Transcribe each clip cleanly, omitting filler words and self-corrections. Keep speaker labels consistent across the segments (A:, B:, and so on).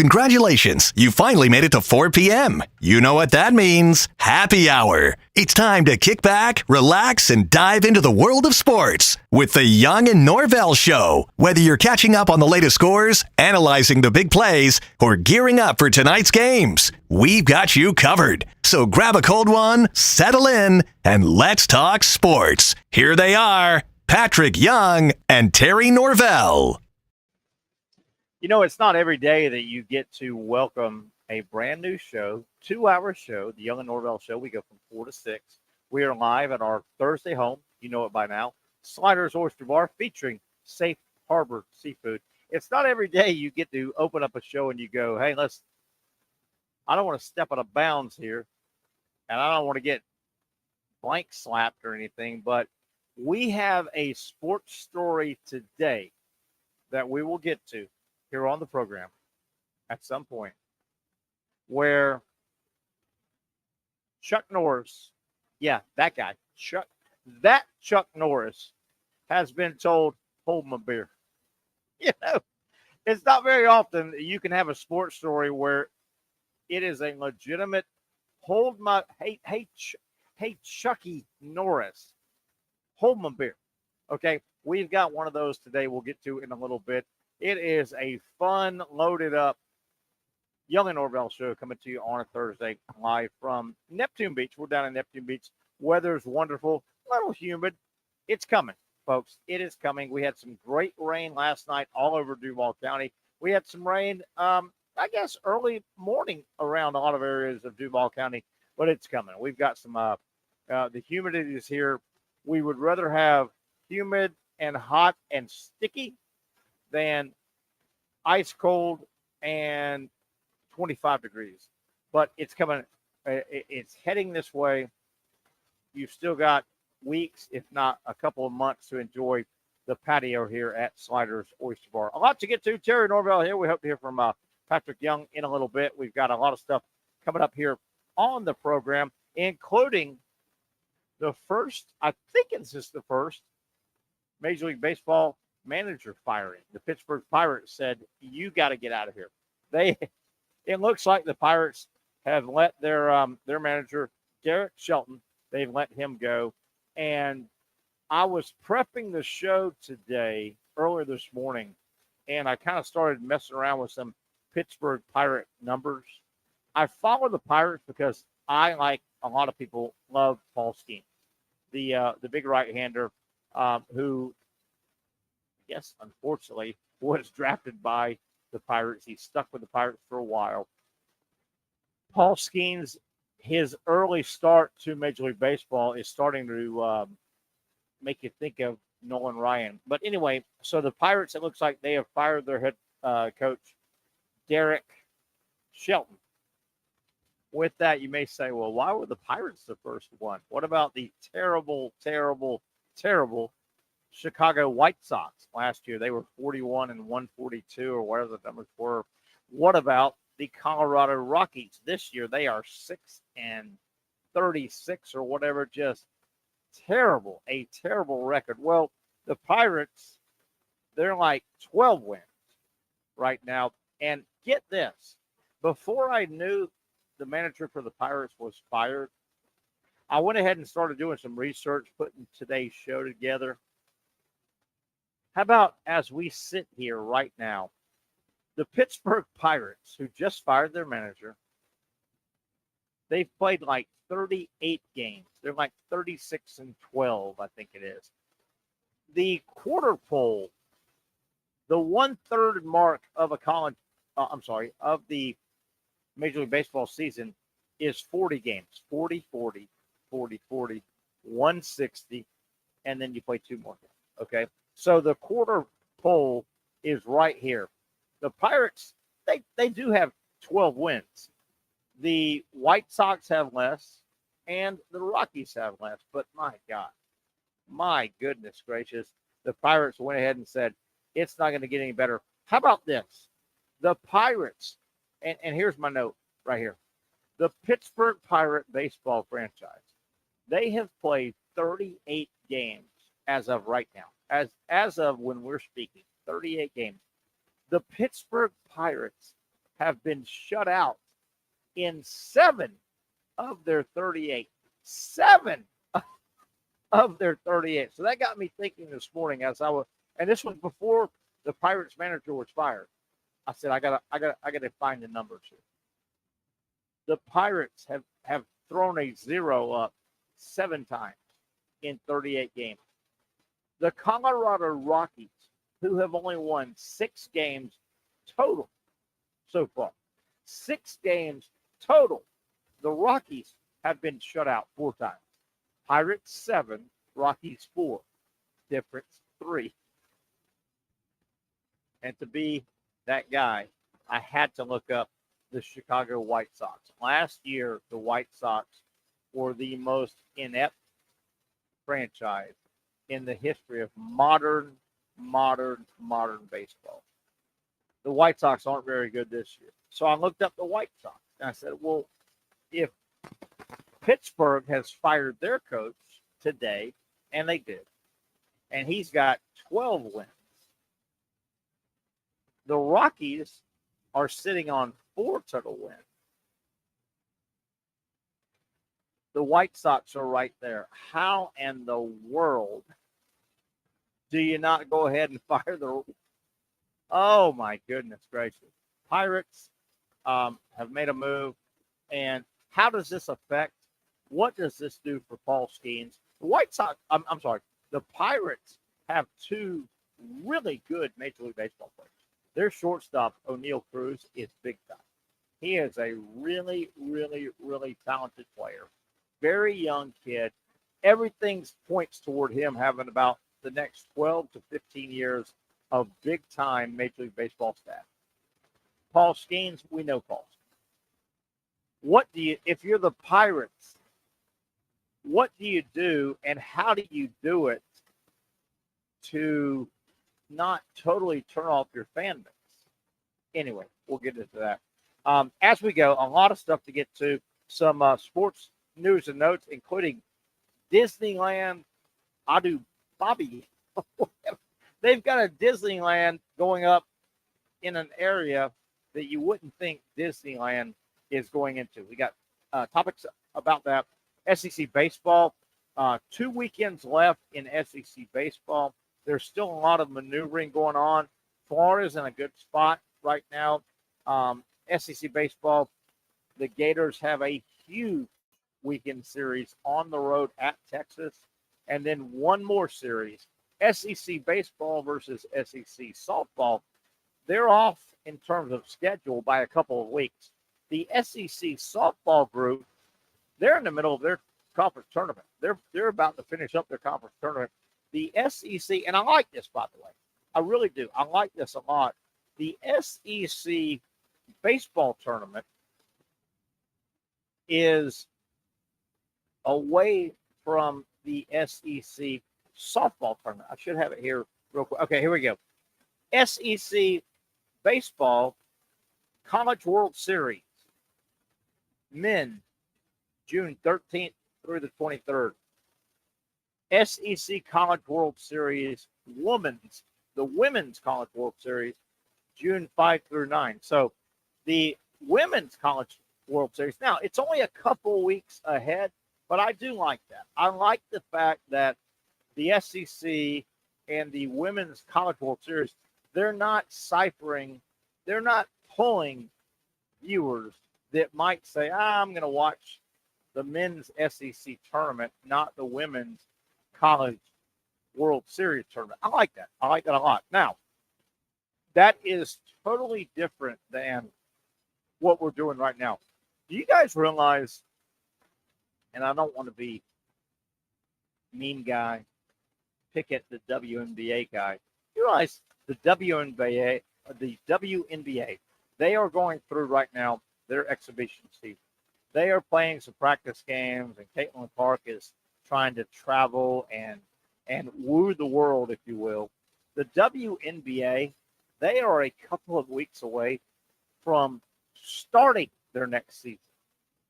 A: Congratulations, you finally made it to 4 p.m. You know what that means. Happy hour. It's time to kick back, relax, and dive into the world of sports with the Young and Norvelle Show. Whether you're catching up on the latest scores, analyzing the big plays, or gearing up for tonight's games, we've got you covered. So grab a cold one, settle in, and let's talk sports. Here they are, Patrick Young and Terry Norvelle.
B: You know, it's not every day that you get to welcome a brand new show, 2-hour show, the Young and Norvelle Show. We go from 4 to 6. We are live at our Thursday home. You know it by now. Sliders Oyster Bar featuring Safe Harbor Seafood. It's not every day you get to open up a show and you go, hey, I don't want to step out of bounds here, and I don't want to get blank slapped or anything, but we have a sports story today that we will get to here on the program at some point where Chuck Norris, that guy, Chuck Norris has been told, hold my beer. You know, it's not very often you can have a sports story where it is a legitimate hey, Chucky Norris, hold my beer. Okay, we've got one of those today we'll get to in a little bit. It is a fun, loaded up Young and Norvelle show coming to you on a Thursday live from Neptune Beach. We're down in Neptune Beach. Weather's wonderful, a little humid. It's coming, folks. It is coming. We had some great rain last night all over Duval County. We had some rain, I guess, early morning around a lot of areas of Duval County, but it's coming. We've got some, the humidity is here. We would rather have humid and hot and sticky than ice cold and 25 degrees. But it's coming. It's heading this way. You've still got weeks, if not a couple of months, to enjoy the patio here at Sliders Oyster Bar. A lot to get to. Terry Norvelle here. We hope to hear from Patrick Young in a little bit. We've got a lot of stuff coming up here on the program, including the first, I think this is the first, Major League Baseball manager firing. The Pittsburgh Pirates said, you got to get out of here. It looks like the Pirates have let their manager, Derek Shelton, they've let him go. And I was prepping the show today, earlier this morning, and I kind of started messing around with some Pittsburgh Pirate numbers. I follow the Pirates because I, like a lot of people, love Paul Skeens, the big right-hander who, I guess, unfortunately, was drafted by the Pirates. He stuck with the Pirates for a while. Paul Skeens, his early start to Major League Baseball is starting to make you think of Nolan Ryan. But anyway, so the Pirates, it looks like they have fired their head coach, Derek Shelton. With that, you may say, well, why were the Pirates the first one? What about the terrible, terrible, terrible Chicago White Sox last year? They were 41 and 142 or whatever the numbers were. What about the Colorado Rockies this year? They are 6 and 36 or whatever. Just terrible, a terrible record. Well, the Pirates, they're like 12 wins right now. And get this, before I knew the manager for the Pirates was fired, I went ahead and started doing some research, putting today's show together. How about as we sit here right now, the Pittsburgh Pirates, who just fired their manager, they've played like 38 games. They're like 36 and 12, I think it is. The quarter pole, the 1/3 mark of a college, of the Major League Baseball season is 40 games, 40, 40, 40, 40, 160, and then you play 2 more games, okay? So the quarter pole is right here. The Pirates, they do have 12 wins. The White Sox have less, and the Rockies have less. But my God, my goodness gracious, the Pirates went ahead and said, it's not going to get any better. How about this? The Pirates, and here's my note right here. The Pittsburgh Pirate baseball franchise, they have played 38 games as of right now. As of when we're speaking, 38 games. The Pittsburgh Pirates have been shut out in 7 of their 38. 7 of their 38. So that got me thinking this morning as I was, and this was before the Pirates manager was fired. I said, I gotta find the numbers here. The Pirates have thrown a 0 up 7 times in 38 games. The Colorado Rockies, who have only won 6 games total so far, 6 games total, the Rockies have been shut out 4 times. Pirates 7, Rockies 4, difference 3. And to be that guy, I had to look up the Chicago White Sox. Last year, the White Sox were the most inept franchise in the history of modern baseball. The White Sox aren't very good this year. So I looked up the White Sox, and I said, well, if Pittsburgh has fired their coach today, and they did, and he's got 12 wins, the Rockies are sitting on 4 total wins. The White Sox are right there. How in the world do you not go ahead and fire the... Oh, my goodness gracious. Pirates have made a move. And how does this affect? What does this do for Paul Skeens? The White Sox, I'm sorry, the Pirates have 2 really good Major League Baseball players. Their shortstop, O'Neal Cruz, is big time. He is a really talented player. Very young kid. Everything points toward him having about the next 12 to 15 years of big-time Major League Baseball staff. Paul Skeens, we know Paul. What do you, if you're the Pirates, what do you do and how do you do it to not totally turn off your fan base? Anyway, we'll get into that. As we go, a lot of stuff to get to. Some sports news and notes, including Disneyland Abu Dhabi. They've got a Disneyland going up in an area that you wouldn't think Disneyland is going into. We got topics about that. SEC baseball, 2 weekends left in SEC baseball. There's still a lot of maneuvering going on. Florida's in a good spot right now. SEC baseball, the Gators have a huge weekend series on the road at Texas, and then one more series, SEC baseball versus SEC softball. They're off in terms of schedule by a couple of weeks. The SEC softball group, they're in the middle of their conference tournament. They're about to finish up their conference tournament. The SEC, and I like this, by the way. I really do. I like this a lot. The SEC baseball tournament is away from the SEC softball tournament. I should have it here real quick. Okay, here we go. SEC baseball College World Series, men, June 13th through the 23rd. SEC College World Series, the Women's College World Series, June 5 through 9. So the Women's College World Series, now it's only a couple weeks ahead, but I do like that. I like the fact that the SEC and the Women's College World Series, they're not pulling viewers that might say, I'm going to watch the men's SEC tournament, not the women's College World Series tournament. I like that. I like that a lot. Now, that is totally different than what we're doing right now. Do you guys realize, and I don't want to be mean guy, pick at the WNBA guy, you realize the WNBA, they are going through right now their exhibition season. They are playing some practice games, and Caitlin Clark is trying to travel and woo the world, if you will. The WNBA, they are a couple of weeks away from starting their next season.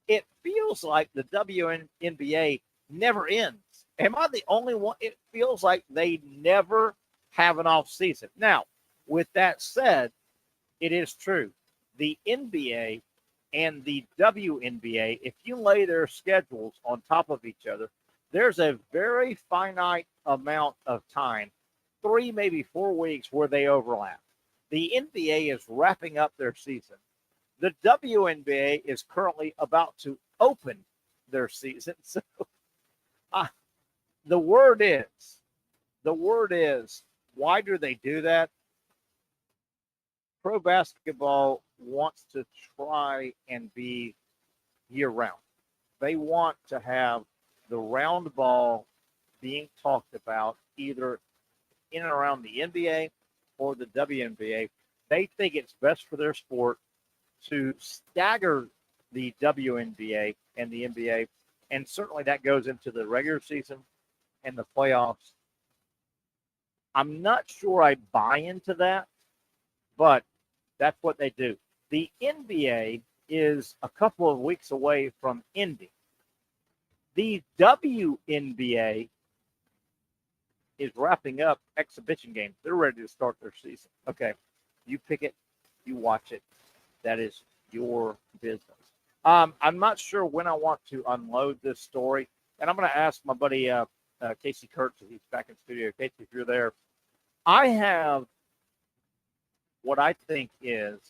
B: It feels like the WNBA never ends. Am I the only one? It feels like they never have an off season. Now, with that said, it is true. the NBA and the WNBA, if you lay their schedules on top of each other, there's a very finite amount of time, 3, maybe 4 weeks, where they overlap. The NBA is wrapping up their season. The WNBA is currently about to open their season. So the word is, why do they do that? Pro basketball wants to try and be year round. They want to have the round ball being talked about either in and around the NBA or the WNBA. They think it's best for their sport to stagger the WNBA and the NBA, and certainly that goes into the regular season and the playoffs. I'm not sure I buy into that, but that's what they do. The NBA is a couple of weeks away from ending. The WNBA is wrapping up exhibition games. They're ready to start their season. Okay, you pick it, you watch it. That is your business. I'm not sure when I want to unload this story, and I'm going to ask my buddy Casey Kurtz if he's back in studio. Casey, if you're there, I have what I think is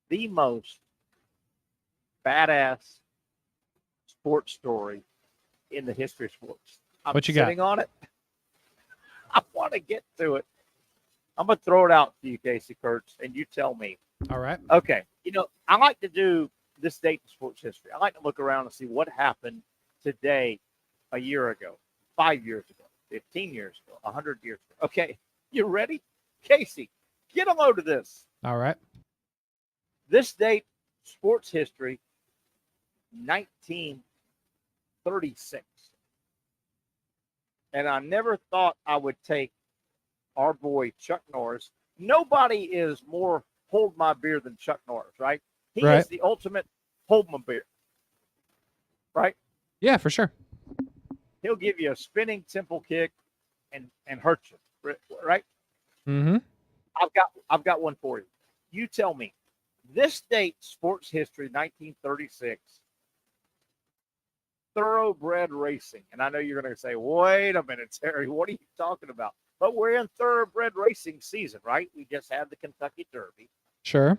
B: the most badass sports story in the history of sports. I'm
C: what you
B: sitting
C: got
B: on it. I want to get to it. I'm going to throw it out to you, Casey Kurtz, and you tell me.
C: All right.
B: Okay. I like to do this date in sports history. I like to look around and see what happened today, a year ago, 5 years ago, 15 years ago, 100 years ago. Okay. You ready? Casey, get a load of this.
C: All right.
B: This date, sports history, 1936. And I never thought I would take our boy Chuck Norris. Nobody is more hold my beer than Chuck Norris, right? He
C: Right.
B: is the ultimate hold my beer, right?
C: Yeah, for sure.
B: He'll give you a spinning temple kick and hurt you, right?
C: Mm-hmm.
B: I've got one for you. You tell me, this date, sports history, 1936, thoroughbred racing. And I know you're going to say, wait a minute, Terry, what are you talking about? But we're in thoroughbred racing season, right? We just had the Kentucky Derby.
C: Sure.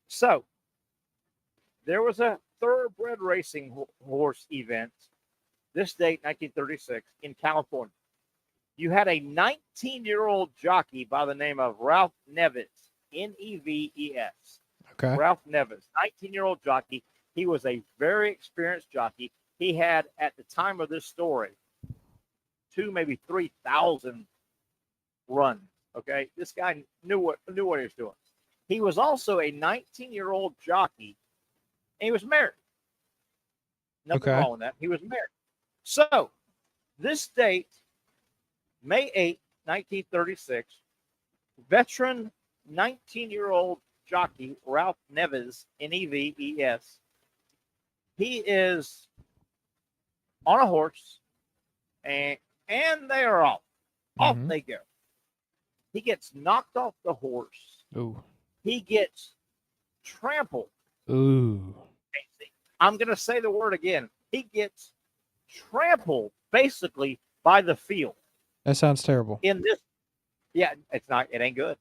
B: So there was a thoroughbred racing horse event this date, 1936, in California. You had a 19-year-old jockey by the name of Ralph Neves, Neves.
C: Okay.
B: Ralph Neves, 19-year-old jockey. He was a very experienced jockey. He had, at the time of this story, 2,000, maybe 3,000 runs. Okay, this guy knew what he was doing. He was also a 19-year-old jockey, and he was married. Nothing wrong with that. He was married. So, this date, May 8, 1936, veteran 19-year-old jockey Ralph Neves, Neves, he is on a horse, and they are off. Off they go. He gets knocked off the horse.
C: Ooh.
B: He gets trampled.
C: Ooh.
B: I'm going to say the word again. He gets trampled basically by the field.
C: That sounds terrible.
B: In this, yeah, it's not. It ain't good.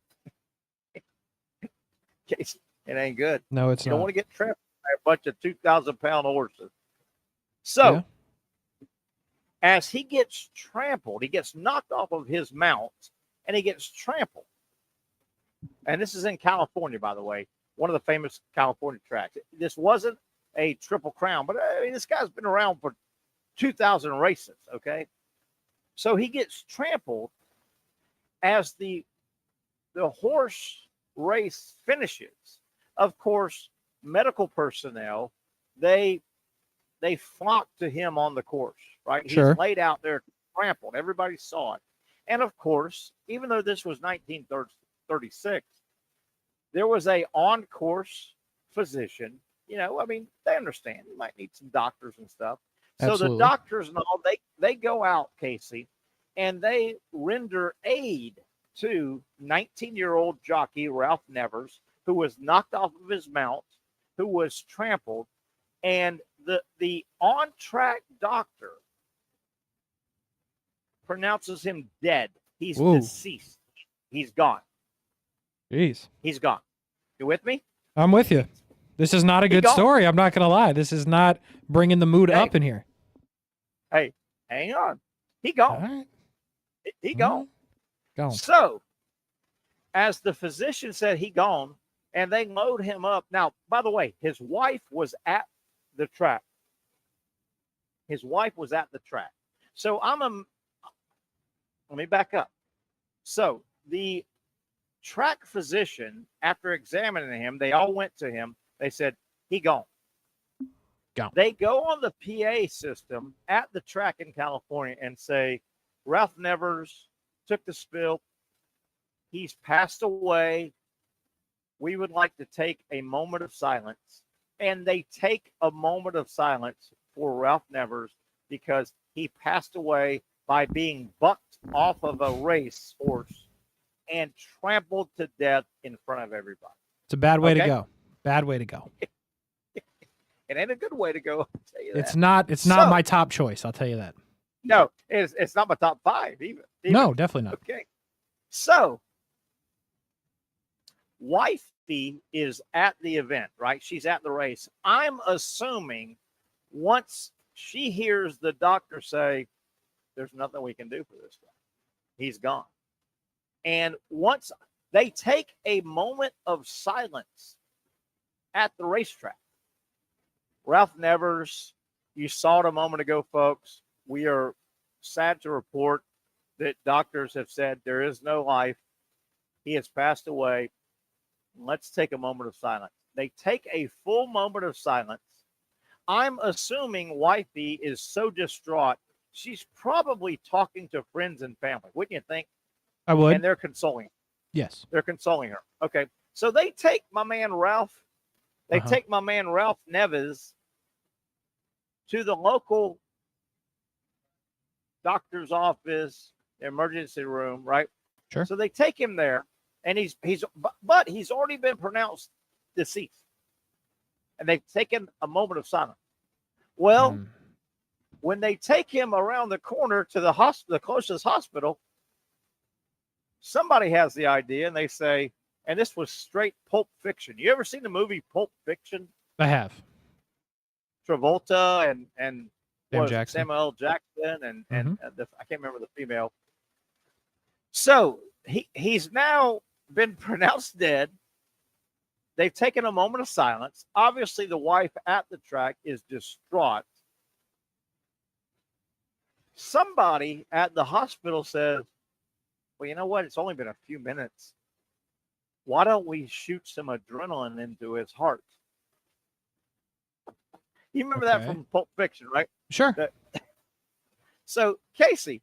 B: It ain't good.
C: No, it's
B: you
C: not.
B: don't want to get trampled by a bunch of 2,000-pound horses. So, as he gets trampled, he gets knocked off of his mount, and he gets trampled. And this is in California, by the way, one of the famous California tracks. This wasn't a Triple Crown, but I mean, this guy's been around for 2,000 races, okay? So he gets trampled as the horse race finishes. Of course, medical personnel, they flock to him on the course, right?
C: Sure.
B: He's laid out there trampled. Everybody saw it. And of course, even though this was 1936, there was a on-course physician. I mean, they understand. You might need some doctors and stuff.
C: Absolutely.
B: So the doctors and all, they go out, Casey, and they render aid to 19-year-old jockey Ralph Nevers. who was knocked off of his mount, who was trampled, and the on-track doctor pronounces him dead. He's
C: Whoa.
B: deceased. He's gone.
C: Jeez.
B: He's gone. You with me?
C: I'm with you. This is not a good
B: gone.
C: story. I'm not going to lie. This is not bringing the mood up in here.
B: Hey, hang on. He
C: All
B: gone.
C: right.
B: He gone.
C: Gone.
B: So, as the physician said, he gone, and they load him up. Now, by the way, his wife was at the track. His wife was at the track. So let me back up. So the track physician, after examining him, they all went to him. They said, he gone.
C: Gone.
B: They go on the PA system at the track in California and say, Ralph Nevers took the spill. He's passed away. We would like to take a moment of silence. And they take a moment of silence for Ralph Nevers because he passed away by being bucked off of a race horse and trampled to death in front of everybody.
C: It's a bad way to
B: Okay?
C: go. Bad way to go.
B: It ain't a good way to go, I'll tell you that.
C: It's not my top choice, I'll tell you that.
B: No, it's not my top five even.
C: No, definitely not.
B: Okay. So, wifey is at the event, right? She's at the race. I'm assuming once she hears the doctor say, there's nothing we can do for this guy, he's gone. And once they take a moment of silence at the racetrack, Ralph Nevers, you saw it a moment ago, folks. We are sad to report that doctors have said there is no life. He has passed away. Let's take a moment of silence. They take a full moment of silence. I'm assuming wifey is so distraught, she's probably talking to friends and family. Wouldn't you think?
C: I would.
B: And they're consoling her.
C: Yes.
B: They're consoling her. Okay. So they take my man Ralph. They take my man Ralph Neves to the local doctor's office, emergency room, right?
C: Sure.
B: So they take him there, and he's already been pronounced deceased, and they've taken a moment of silence. Well, when they take him around the corner to the hospital, the closest hospital, somebody has the idea, and they say, and this was straight Pulp Fiction. You ever seen the movie Pulp Fiction?
C: I have.
B: Travolta and
C: Jackson.
B: Samuel L. Jackson and I can't remember the female. So he's now been pronounced dead. They've taken a moment of silence. Obviously, the wife at the track is distraught. Somebody at the hospital says, well, you know what? It's only been a few minutes. Why don't we shoot some adrenaline into his heart? You remember that from Pulp Fiction, right?
C: Sure.
B: So, Casey,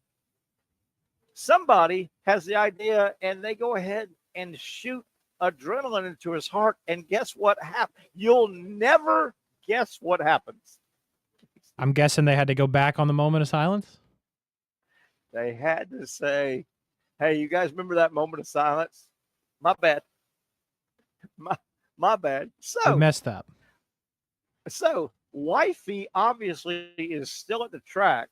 B: somebody has the idea and they go ahead and shoot adrenaline into his heart. And guess what happens? You'll never guess what happens.
C: I'm guessing they had to go back on the moment of silence.
B: They had to say, hey, you guys remember that moment of silence? My bad. My bad.
C: We messed up.
B: So wifey obviously is still at the track.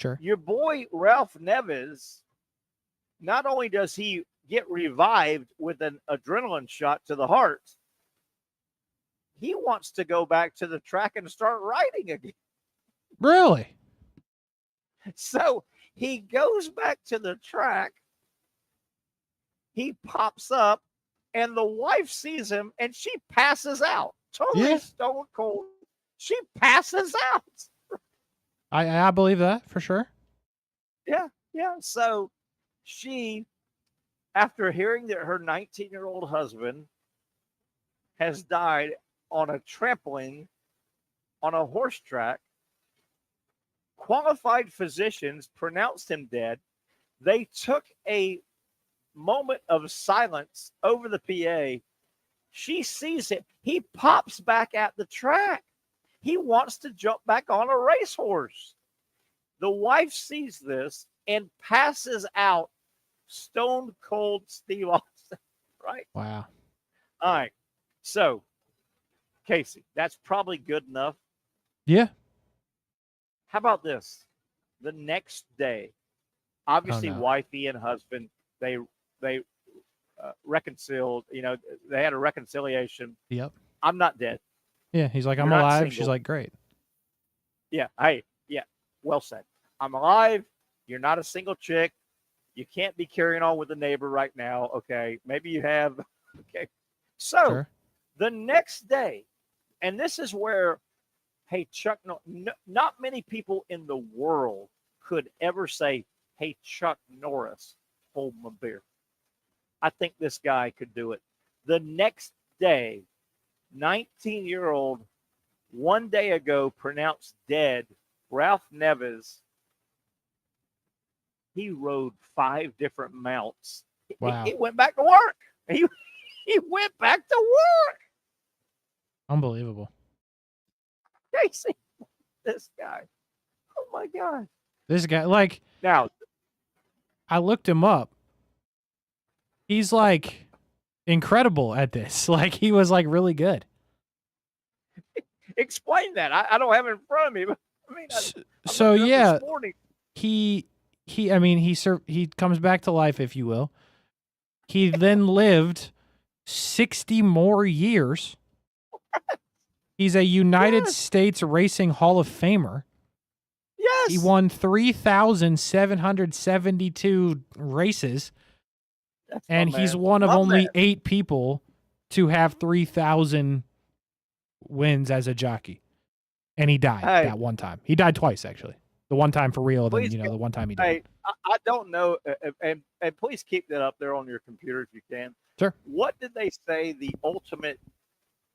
C: Sure.
B: Your boy Ralph Neves, not only does he get revived with an adrenaline shot to the heart, he wants to go back to the track and start riding again.
C: Really?
B: So he goes back to the track. He pops up, and the wife sees him, and she passes out. Totally stone cold. She passes out.
C: I believe that for sure.
B: Yeah. So she, after hearing that her 19-year-old husband has died on a trampoline on a horse track, qualified physicians pronounced him dead. They took a moment of silence over the PA. She sees it. He pops back at the track. He wants to jump back on a racehorse. The wife sees this and passes out, stone cold Steve Austin. Right?
C: Wow.
B: All right. So, Casey, that's probably good enough.
C: Yeah.
B: How about this? The next day,
C: Oh
B: obviously,
C: no.
B: wifey and husband they reconciled. They had a reconciliation.
C: Yep.
B: I'm not dead.
C: Yeah. He's like,
B: You're
C: I'm
B: not
C: alive. She's
B: single.
C: like, great.
B: Yeah. Hey. Yeah. Well said. I'm alive. You're not a single chick. You can't be carrying on with the neighbor right now. Okay. Maybe you have. Okay. So
C: Sure.
B: the next day, and this is where, hey, Chuck, not many people in the world could ever say, hey, Chuck Norris, hold my beer. I think this guy could do it. The next day, 19-year-old, one day ago pronounced dead, Ralph Neves, he rode 5 different mounts.
C: Wow.
B: He went back to work. He went back to work.
C: Unbelievable.
B: Casey, this guy. Oh my God.
C: This guy, like,
B: Now,
C: I looked him up. He's like incredible at this. Like, he was like really good.
B: explain that. I don't have it in front of me, but I mean, I
C: So
B: looked it up
C: yeah,
B: this morning.
C: I mean, he comes back to life, if you will. He then lived 60 more years. He's a United
B: Yes.
C: States Racing Hall of Famer.
B: Yes.
C: He won 3,772 races,
B: That's my
C: and he's
B: man.
C: one of
B: My
C: only
B: man.
C: 8 people to have 3,000 wins as a jockey. And he died
B: Hey.
C: that one time. He died twice, actually. The one time for real, then
B: Please
C: the one time he died.
B: Hey, I don't know, and please keep that up there on your computer if you can.
C: Sure.
B: What did they say the ultimate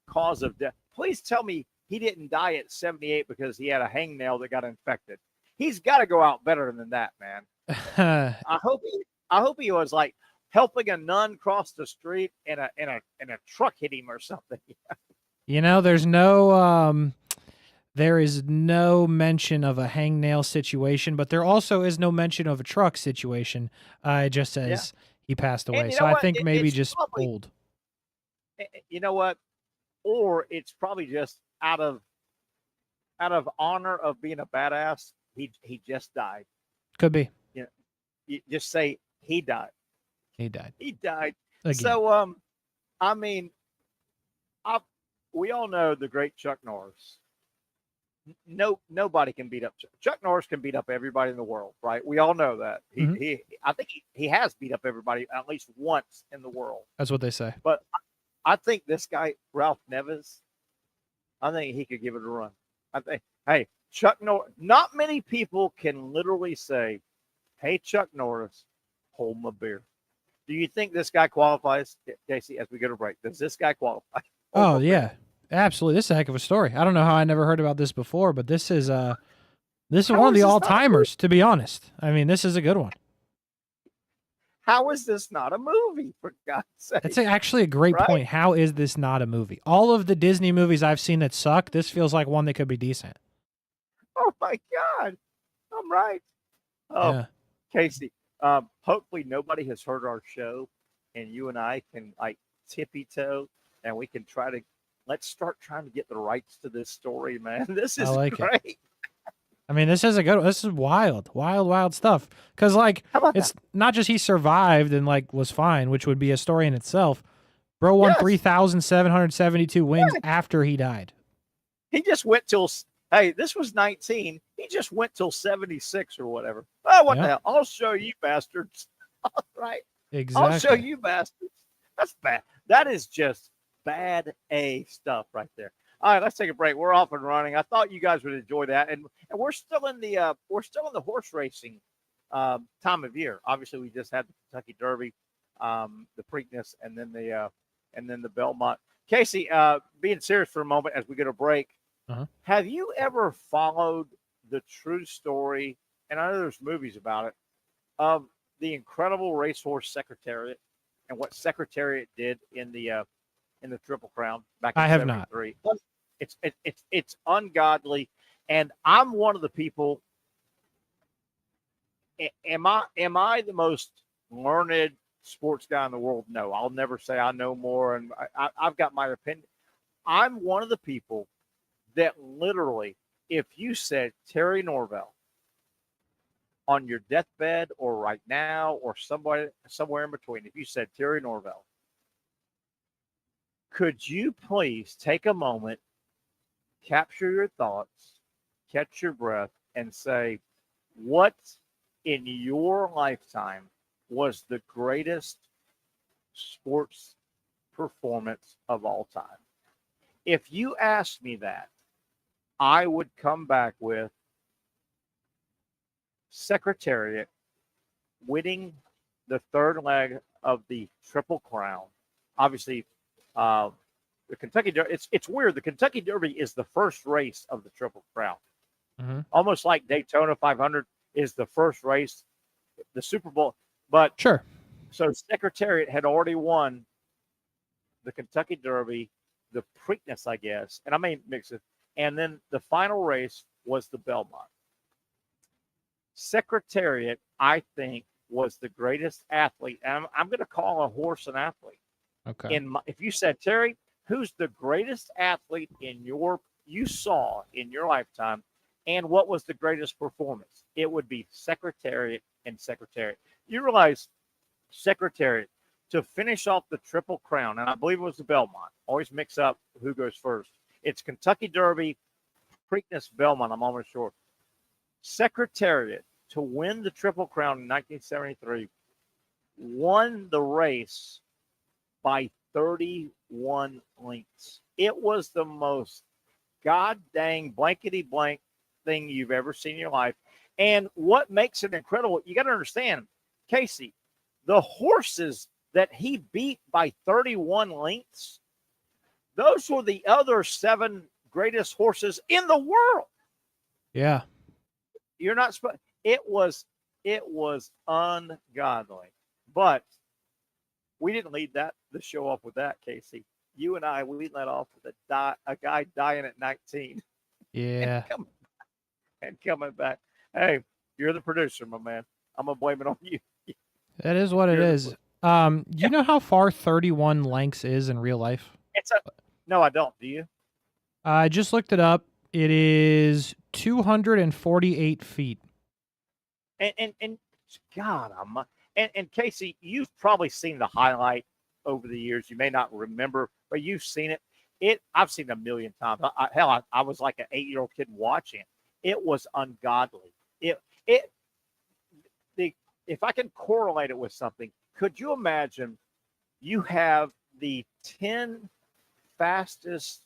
B: cause of death? Please tell me he didn't die at 78 because he had a hangnail that got infected. He's got to go out better than that, man. I hope he was like helping a nun cross the street and a truck hit him or something.
C: You know, there is no mention of a hangnail situation, but there also is no mention of a truck situation. It just says he passed away.
B: And you
C: So
B: know
C: I
B: what?
C: think maybe
B: It's
C: just
B: probably-
C: old.
B: You know what? Or it's probably just out of honor of being a badass. He just died.
C: Could be.
B: You just say he died.
C: He died.
B: He died.
C: Again.
B: So I mean, we all know the great Chuck Norris. Nobody can beat up Chuck Norris. Can beat up everybody in the world, right? We all know that. I think he has beat up everybody at least once in the world.
C: That's what they say.
B: But I think this guy Ralph Neves, I think he could give it a run. I think, hey, Chuck Norris. Not many people can literally say, "Hey, Chuck Norris, hold my beer." Do you think this guy qualifies, Casey? As we go to break, does this guy qualify?
C: Oh yeah, absolutely. This is a heck of a story. I don't know how I never heard about this before, but this is one of the
B: this
C: all
B: not
C: timers. To be honest, I mean, this is a good one.
B: How is this not a movie, for God's sake?
C: That's actually a great
B: Right?
C: point. How is this not a movie? All of the Disney movies I've seen that suck, this feels like one that could be decent.
B: Oh my God, I'm right. Oh,
C: Yeah.
B: Casey. Hopefully nobody has heard our show, and you and I can like tippy toe, and we can let's start trying to get the rights to this story, man. This is
C: like it.
B: great.
C: I mean, this is a good one. This is wild, wild, wild stuff. Because, like,
B: How about
C: it's
B: that?
C: not just he survived and, like, was fine, which would be a story in itself. Bro won
B: Yes.
C: 3,772 wins after he died.
B: He just went till. Hey, this was 19. He just went till 76 or whatever. Oh, what the hell? I'll show you bastards. All right.
C: Exactly.
B: I'll show you bastards. That's bad. That is just bad A stuff right there. All right, let's take a break. We're off and running. I thought you guys would enjoy that, and we're still in the horse racing time of year. Obviously, we just had the Kentucky Derby, the Preakness, and then the Belmont. Casey, being serious for a moment as we get a break, have you ever followed the true story? And I know there's movies about it of the incredible racehorse Secretariat and what Secretariat did in the Triple Crown back in
C: I have not.
B: 73. It's ungodly, and I'm one of the people. Am I the most learned sports guy in the world? No, I'll never say I know more, and I've got my opinion. I'm one of the people that literally, if you said Terry Norvelle on your deathbed or right now or somewhere in between, if you said Terry Norvelle, could you please take a moment, capture your thoughts, catch your breath, and say, what in your lifetime was the greatest sports performance of all time? If you asked me that, I would come back with Secretariat winning the third leg of the Triple Crown. Obviously, the Kentucky Derby, it's weird. The Kentucky Derby is the first race of the Triple Crown.
C: Mm-hmm.
B: Almost like Daytona 500 is the first race, the Super Bowl. But
C: sure.
B: So Secretariat had already won the Kentucky Derby, the Preakness, I guess, and I may mix it. And then the final race was the Belmont. Secretariat, I think, was the greatest athlete. And I'm going to call a horse an athlete.
C: Okay.
B: If you said, Terry, who's the greatest athlete you saw in your lifetime, and what was the greatest performance? It would be Secretariat and Secretariat. You realize Secretariat, to finish off the Triple Crown, and I believe it was the Belmont. Always mix up who goes first. It's Kentucky Derby, Preakness, Belmont. I'm almost sure. Secretariat, to win the Triple Crown in 1973, won the race by 31 lengths. It was the most god dang blankety blank thing you've ever seen in your life. And what makes it incredible, you got to understand, Casey, the horses that he beat by 31 lengths, those were the other 7 greatest horses in the world.
C: Yeah.
B: You're not supposed. It was ungodly. But we didn't lead the show off with that, Casey. You and I, we led off with a guy dying at 19.
C: Yeah.
B: and coming back. Hey, you're the producer, my man. I'm gonna blame it on you.
C: That is what it is. You know how far 31 lengths is in real life?
B: No, I don't. Do you?
C: I just looked it up. It is 248 feet.
B: And God, and Casey, you've probably seen the highlight over the years. You may not remember, but you've seen it. I've seen it a million times. I was like an 8-year-old kid watching it. It was ungodly. If I can correlate it with something, could you imagine you have the 10 fastest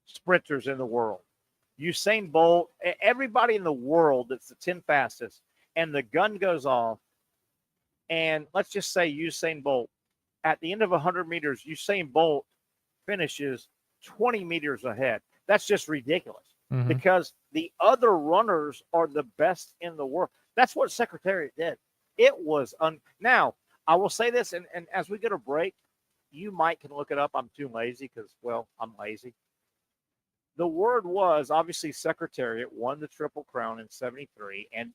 B: sprinters in the world, Usain Bolt, everybody in the world that's the 10 fastest, and the gun goes off, and let's just say Usain Bolt, at the end of 100 meters, Usain Bolt finishes 20 meters ahead. That's just ridiculous because the other runners are the best in the world. That's what Secretariat did. It was now, I will say this, and as we get a break, you can look it up. I'm too lazy because, well, I'm lazy. The word was, obviously, Secretariat won the Triple Crown in 73, and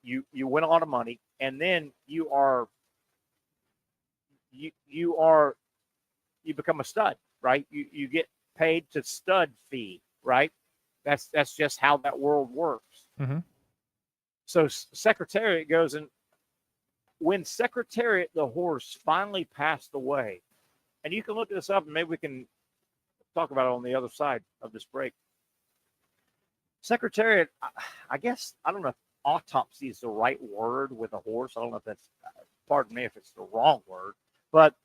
B: you win a lot of money, and then you become a stud, right? You get paid to stud fee, right? That's just how that world works.
C: Mm-hmm.
B: So Secretariat goes, and when Secretariat, the horse, finally passed away, and you can look this up, and maybe we can talk about it on the other side of this break. Secretariat, I guess, I don't know if autopsy is the right word with a horse. I don't know if that's, pardon me if it's the wrong word, but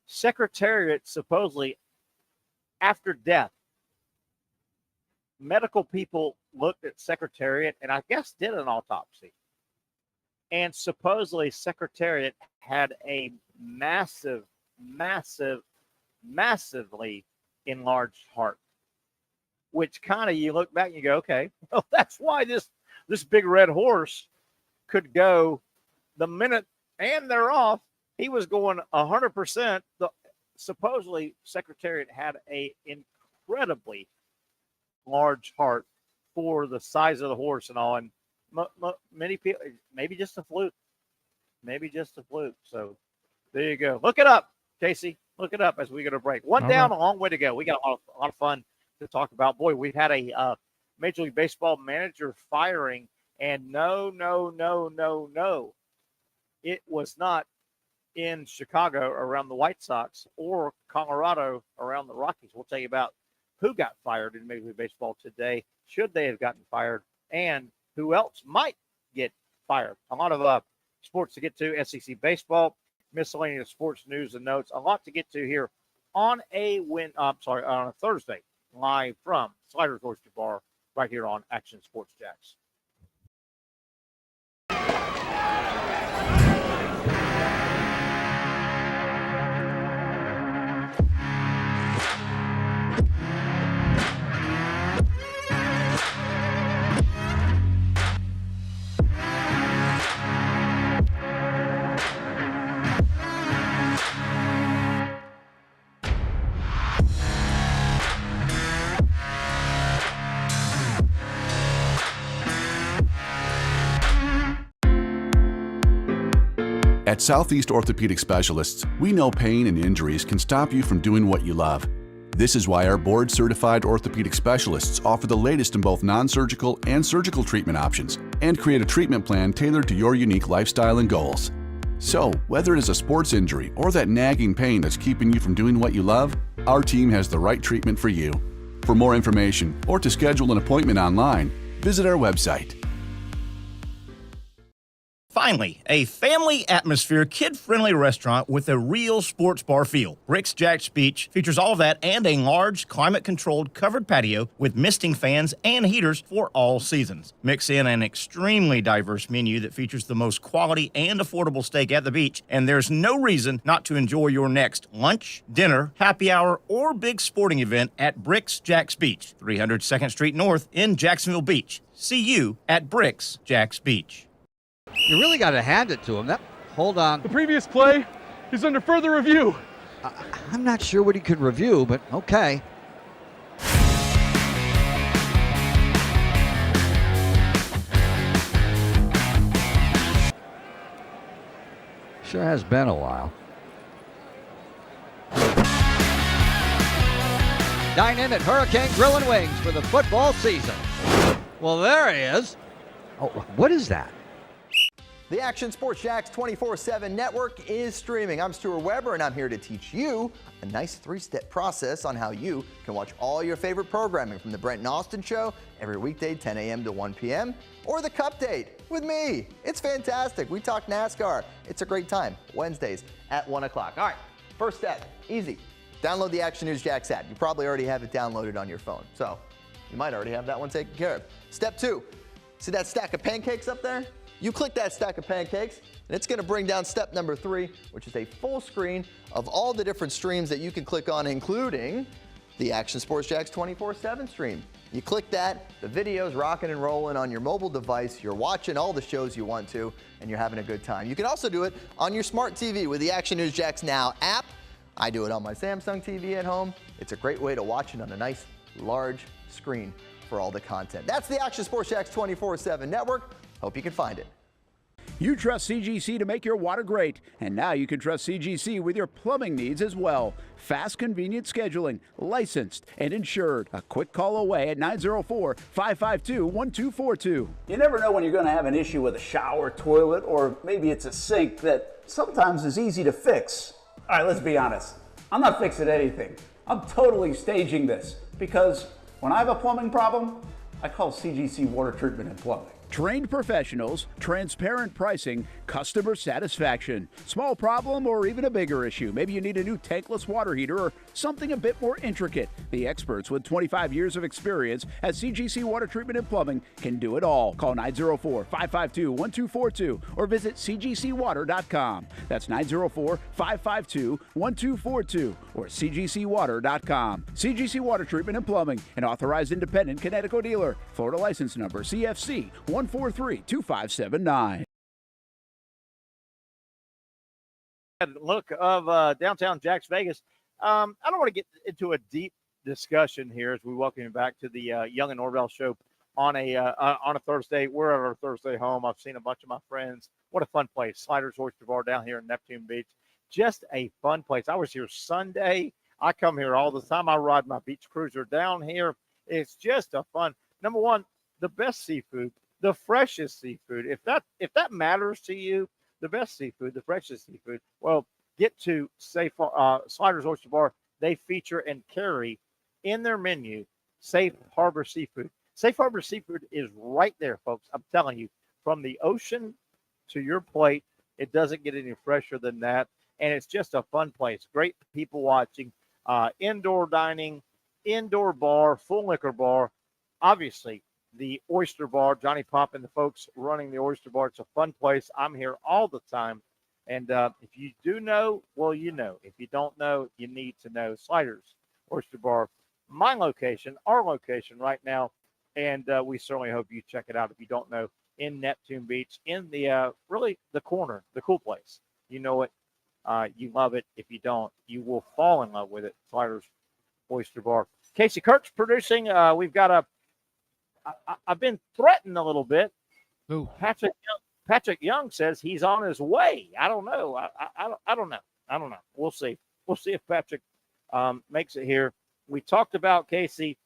B: Secretariat supposedly, after death, medical people looked at Secretariat and I guess did an autopsy. And supposedly Secretariat had a massively enlarged heart, which kind of, you look back and you go, okay, well, that's why this big red horse could go the minute and they're off. He was going 100%. Supposedly Secretariat had a incredibly large heart for the size of the horse and all. And many people, maybe just a fluke. So There you go. Look it up, Casey. Look it up as we get a break. One
C: All
B: down,
C: right.
B: a long way to go. We got a lot of fun to talk about. Boy, we've had a Major League Baseball manager firing, and no. It was not in Chicago around the White Sox or Colorado around the Rockies. We'll tell you about who got fired in Major League Baseball today, should they have gotten fired, and who else might get fired. A lot of sports to get to, SEC baseball, miscellaneous sports news and notes, a lot to get to here on on a Thursday, live from Sliders Oyster Bar right here on Action Sports Jacks.
D: At Southeast Orthopedic Specialists, we know pain and injuries can stop you from doing what you love. This is why our board-certified orthopedic specialists offer the latest in both non-surgical and surgical treatment options and create a treatment plan tailored to your unique lifestyle and goals. So, whether it is a sports injury or that nagging pain that's keeping you from doing what you love, our team has the right treatment for you. For more information or to schedule an appointment online, visit our website.
E: Finally, a family atmosphere, kid-friendly restaurant with a real sports bar feel. Bricks Jack's Beach features all of that and a large, climate-controlled covered patio with misting fans and heaters for all seasons. Mix in an extremely diverse menu that features the most quality and affordable steak at the beach, and there's no reason not to enjoy your next lunch, dinner, happy hour, or big sporting event at Bricks Jack's Beach, 300 2nd Street North in Jacksonville Beach. See you at Bricks Jack's Beach.
F: You really got to hand it to him. Hold on.
G: The previous play is under further review.
F: I'm not sure what he could review, but okay. Sure has been a while. Dine in at Hurricane Grill and Wings for the football season. Well, there he is. Oh, what is that?
H: The Action Sports Jacks 24/7 network is streaming. I'm Stuart Weber, and I'm here to teach you a nice three-step process on how you can watch all your favorite programming from the Brent and Austin Show every weekday 10 a.m. to 1 p.m. or the Cup Date with me. It's fantastic. We talk NASCAR. It's a great time. Wednesdays at 1 o'clock. All right, first step, easy. Download the Action News Jacks app. You probably already have it downloaded on your phone, so you might already have that one taken care of. Step 2, see that stack of pancakes up there? You click that stack of pancakes, and it's going to bring down step number 3, which is a full screen of all the different streams that you can click on, including the Action Sports Jacks 24/7 stream. You click that, the video's rocking and rolling on your mobile device, you're watching all the shows you want to, and you're having a good time. You can also do it on your smart TV with the Action News Jacks Now app. I do it on my Samsung TV at home. It's a great way to watch it on a nice, large screen for all the content. That's the Action Sports Jacks 24/7 network. Hope you can find it.
I: You trust CGC to make your water great, and now you can trust CGC with your plumbing needs as well. Fast, convenient scheduling, licensed and insured. A quick call away at 904-552-1242.
J: You never know when you're going to have an issue with a shower, toilet, or maybe it's a sink that sometimes is easy to fix. All right, let's be honest. I'm not fixing anything. I'm totally staging this because when I have a plumbing problem, I call CGC Water Treatment and Plumbing.
I: Trained professionals, transparent pricing, customer satisfaction. Small problem or even a bigger issue. Maybe you need a new tankless water heater or something a bit more intricate. The experts with 25 years of experience at CGC Water Treatment and Plumbing can do it all. Call 904-552-1242 or visit cgcwater.com. That's 904-552-1242 or cgcwater.com. CGC Water Treatment and Plumbing, an authorized independent Connecticut dealer. Florida license number CFC 1432579.
B: Look of downtown Jacks Vegas. I don't want to get into a deep discussion here as we welcome you back to the Young and Norvelle show on a Thursday. We're at our Thursday home. I've seen a bunch of my friends. What a fun place. Sliders Oyster Bar down here in Neptune Beach. just a fun place. I was here Sunday. I come here all the time. I ride my beach cruiser down here. It's just a fun. Number one, the best seafood, the freshest seafood. If that matters to you, the best seafood, the freshest seafood. Well, get to Sliders Oyster Bar. They feature and carry in their menu Safe Harbor Seafood. Safe Harbor Seafood is right there, folks. I'm telling you, from the ocean to your plate, it doesn't get any fresher than that. And it's just a fun place. Great people watching, indoor dining, indoor bar, full liquor bar. Obviously, the Oyster Bar, Johnny Pop and the folks running the Oyster Bar. It's a fun place. I'm here all the time. And if you do know, well, you know. If you don't know, you need to know. Sliders Oyster Bar, my location, our location right now. And we certainly hope you check it out if you don't know, in Neptune Beach, in the really the corner, the cool place. You know it. You love it. If you don't, you will fall in love with it. Sliders Oyster Bar. Casey Kirk's producing. We've got I've been threatened a little bit.
C: Ooh.
B: Patrick Young says he's on his way. I don't know. I don't know. I don't know. We'll see. We'll see if Patrick makes it here. We talked about Casey.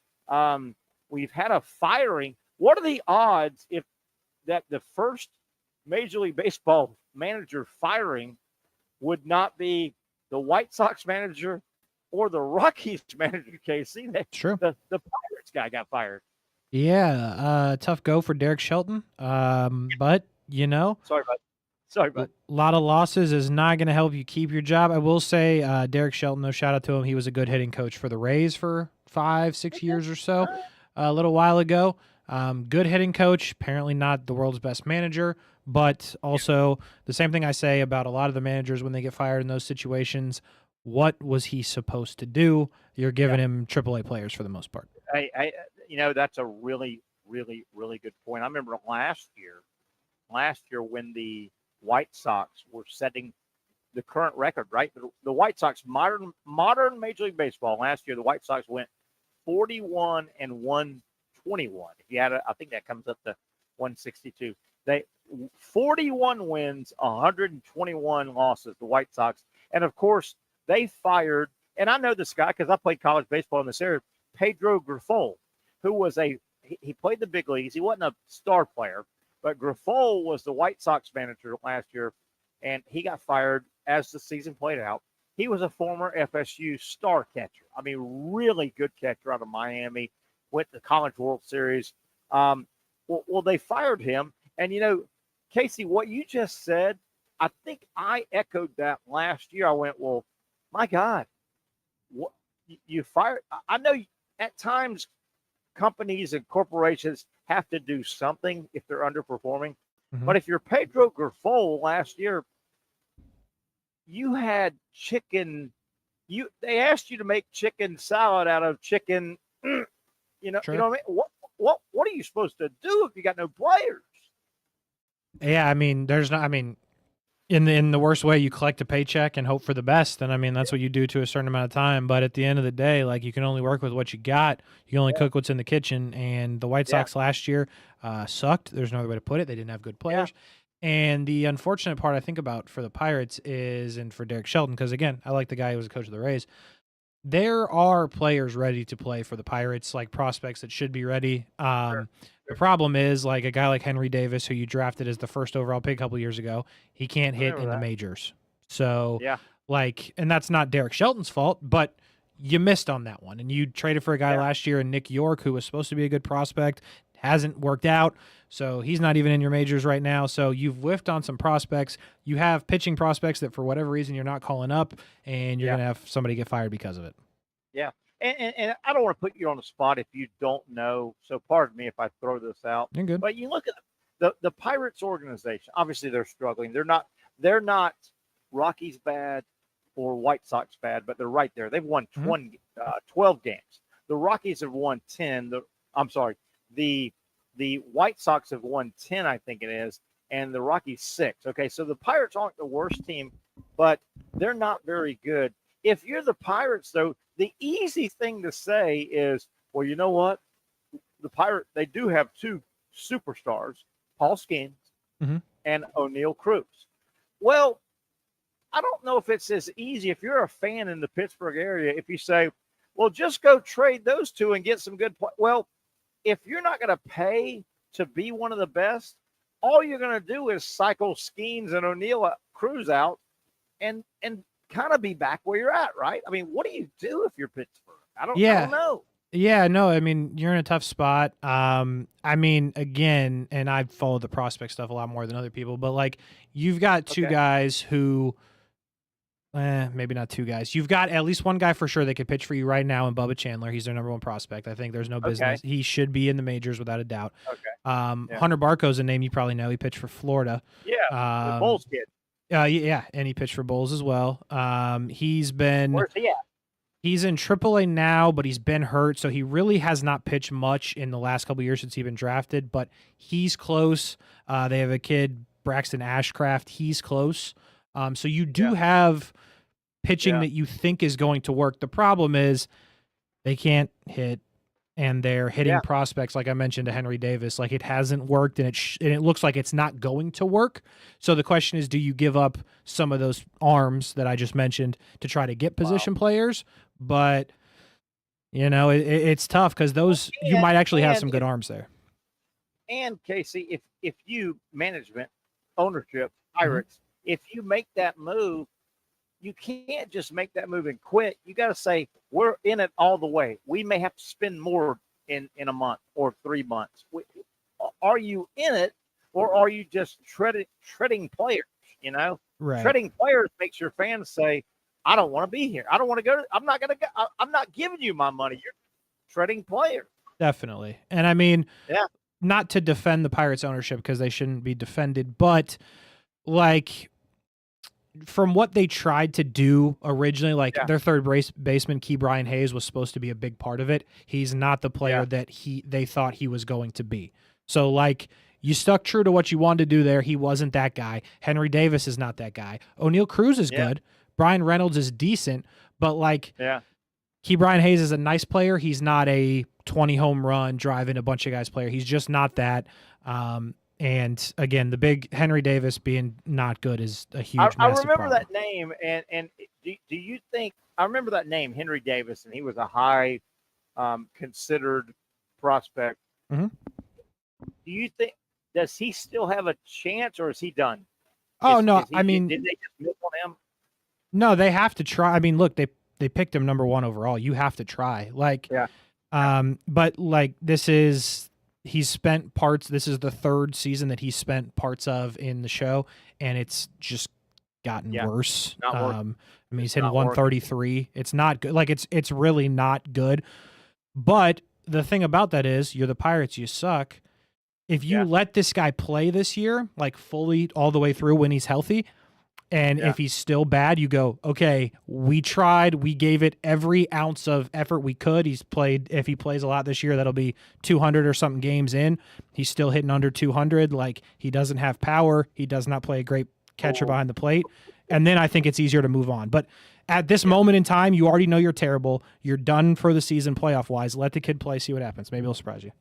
B: We've had a firing. What are the odds if that the first Major League Baseball manager firing would not be the White Sox manager or the Rockies manager, Casey?
C: True.
B: The Pirates guy got fired.
C: Yeah, tough go for Derek Shelton. But, you know.
B: Sorry, bud.
C: A lot of losses is not going to help you keep your job. I will say Derek Shelton, no shout out to him. He was a good hitting coach for the Rays for 5-6 years or so a little while ago. Good hitting coach, apparently not the world's best manager, but also the same thing I say about a lot of the managers when they get fired in those situations. What was he supposed to do? You're giving him AAA players for the most part.
B: That's a really, really, really good point. I remember last year when the White Sox were setting the current record, right? The White Sox, modern Major League Baseball, last year the White Sox went 41 and 121. If you had I think that comes up to 162. They 41 wins, 121 losses, the White Sox. And of course, they fired, and I know this guy because I played college baseball in this area, Pedro Grifol, who was he played the big leagues. He wasn't a star player, but Grifol was the White Sox manager last year, and he got fired as the season played out. He was a former FSU star catcher. I mean, really good catcher out of Miami, went to the College World Series. Well, they fired him. And, Casey, what you just said, I think I echoed that last year. I went, well, my God, what you fired? I know at times companies and corporations have to do something if they're underperforming. Mm-hmm. But if you're Pedro Grifol last year, you had chicken. They asked you to make chicken salad out of chicken.
C: Sure.
B: You know what I mean? What are you supposed to do if you got no players?
C: Yeah, I mean, in the worst way, you collect a paycheck and hope for the best, and that's what you do to a certain amount of time. But at the end of the day, like, you can only work with what you got. You can only cook what's in the kitchen. And the White Sox last year sucked. There's no other way to put it. They didn't have good players. Yeah. And the unfortunate part I think about for the Pirates is, and for Derek Shelton, because again, I like the guy who was a coach of the Rays. There are players ready to play for the Pirates, like prospects that should be ready. Sure. The problem is, like, a guy like Henry Davis, who you drafted as the first overall pick a couple years ago, he can't hit in the majors. So, and that's not Derek Shelton's fault, but you missed on that one. And you traded for a guy last year in Nick York, who was supposed to be a good prospect, hasn't worked out. So he's not even in your majors right now. So you've whiffed on some prospects. You have pitching prospects that for whatever reason you're not calling up, and you're going to have somebody get fired because of it.
B: Yeah. And I don't want to put you on the spot if you don't know. So pardon me if I throw this out.
C: You're good.
B: But you look at the Pirates organization. Obviously, they're struggling. They're not Rockies bad or White Sox bad, but they're right there. They've won 12 games. The Rockies have won 10. The White Sox have won 10, I think it is, and the Rockies 6. Okay, so the Pirates aren't the worst team, but they're not very good. If you're the Pirates, though, the easy thing to say is, well, you know what? The Pirates, they do have two superstars, Paul Skeens and O'Neal Cruz. Well, I don't know if it's as easy if you're a fan in the Pittsburgh area. If you say, well, just go trade those two and get some good play. Well, if you're not going to pay to be one of the best, all you're going to do is cycle Skeens and O'Neill Cruz out and kind of be back where you're at, right? I mean, what do you do if you're Pittsburgh? I don't know.
C: Yeah, no, I mean, you're in a tough spot. I mean, again, and I follow the prospect stuff a lot more than other people, but like you've got two guys who, maybe not two guys. You've got at least one guy for sure that could pitch for you right now in Bubba Chandler. He's their number one prospect. I think there's no business. He should be in the majors without a doubt. Hunter Barco's a name you probably know. He pitched for Florida.
B: Yeah, the Bulls kid.
C: Yeah, and he pitched for Bulls as well. He's been.
B: Where's he at?
C: He's in AAA now, but he's been hurt, so he really has not pitched much in the last couple of years since he's been drafted, but he's close. They have a kid, Braxton Ashcraft. He's close. So you do have pitching that you think is going to work. The problem is they can't hit, and they're hitting prospects, like I mentioned to Henry Davis. Like, it hasn't worked, and it looks like it's not going to work. So the question is, do you give up some of those arms that I just mentioned to try to get position players? But, you know, it's tough because you might actually have some good arms there.
B: And, Casey, if you, management, ownership, Pirates, if you make that move, you can't just make that move and quit. You got to say, we're in it all the way. We may have to spend more in a month or 3 months. Are you in it, or are you just treading players, you know?
C: Right.
B: Treading players makes your fans say, I don't want to be here. I don't want to go. I'm not going to go. I'm not giving you my money. You're treading players.
C: Definitely. And I mean, not to defend the Pirates ownership because they shouldn't be defended, but like from what they tried to do originally, like their third baseman, Key Brian Hayes, was supposed to be a big part of it. He's not the player that they thought he was going to be. So like you stuck true to what you wanted to do there. He wasn't that guy. Henry Davis is not that guy. O'Neill Cruz is good. Brian Reynolds is decent, but like Key Brian Hayes is a nice player. He's not a 20 home run driving a bunch of guys player. He's just not that. And again, the big Henry Davis being not good is a huge.
B: I remember
C: problem.
B: that name, and do you think I remember that name, Henry Davis, and he was a high considered prospect.
C: Mm-hmm.
B: Do you think does he still have a chance, or is he done?
C: I mean,
B: did they just miss on him?
C: No, they have to try. I mean, look, they picked him number 1 overall. You have to try. Like, but like he's spent parts. This is the 3rd season that he spent parts of in the show, and it's just gotten worse. I mean, he's hitting 133. It's not good. Like, it's really not good. But the thing about that is, you're the Pirates. You suck. If you let this guy play this year, like fully all the way through when he's healthy, and if he's still bad, you go, okay, we tried. We gave it every ounce of effort we could. If he plays a lot this year, that'll be 200 or something games in. He's still hitting under 200. Like, he doesn't have power. He does not play a great catcher behind the plate. And then I think it's easier to move on. But at this moment in time, you already know you're terrible. You're done for the season playoff-wise. Let the kid play, see what happens. Maybe it'll surprise you.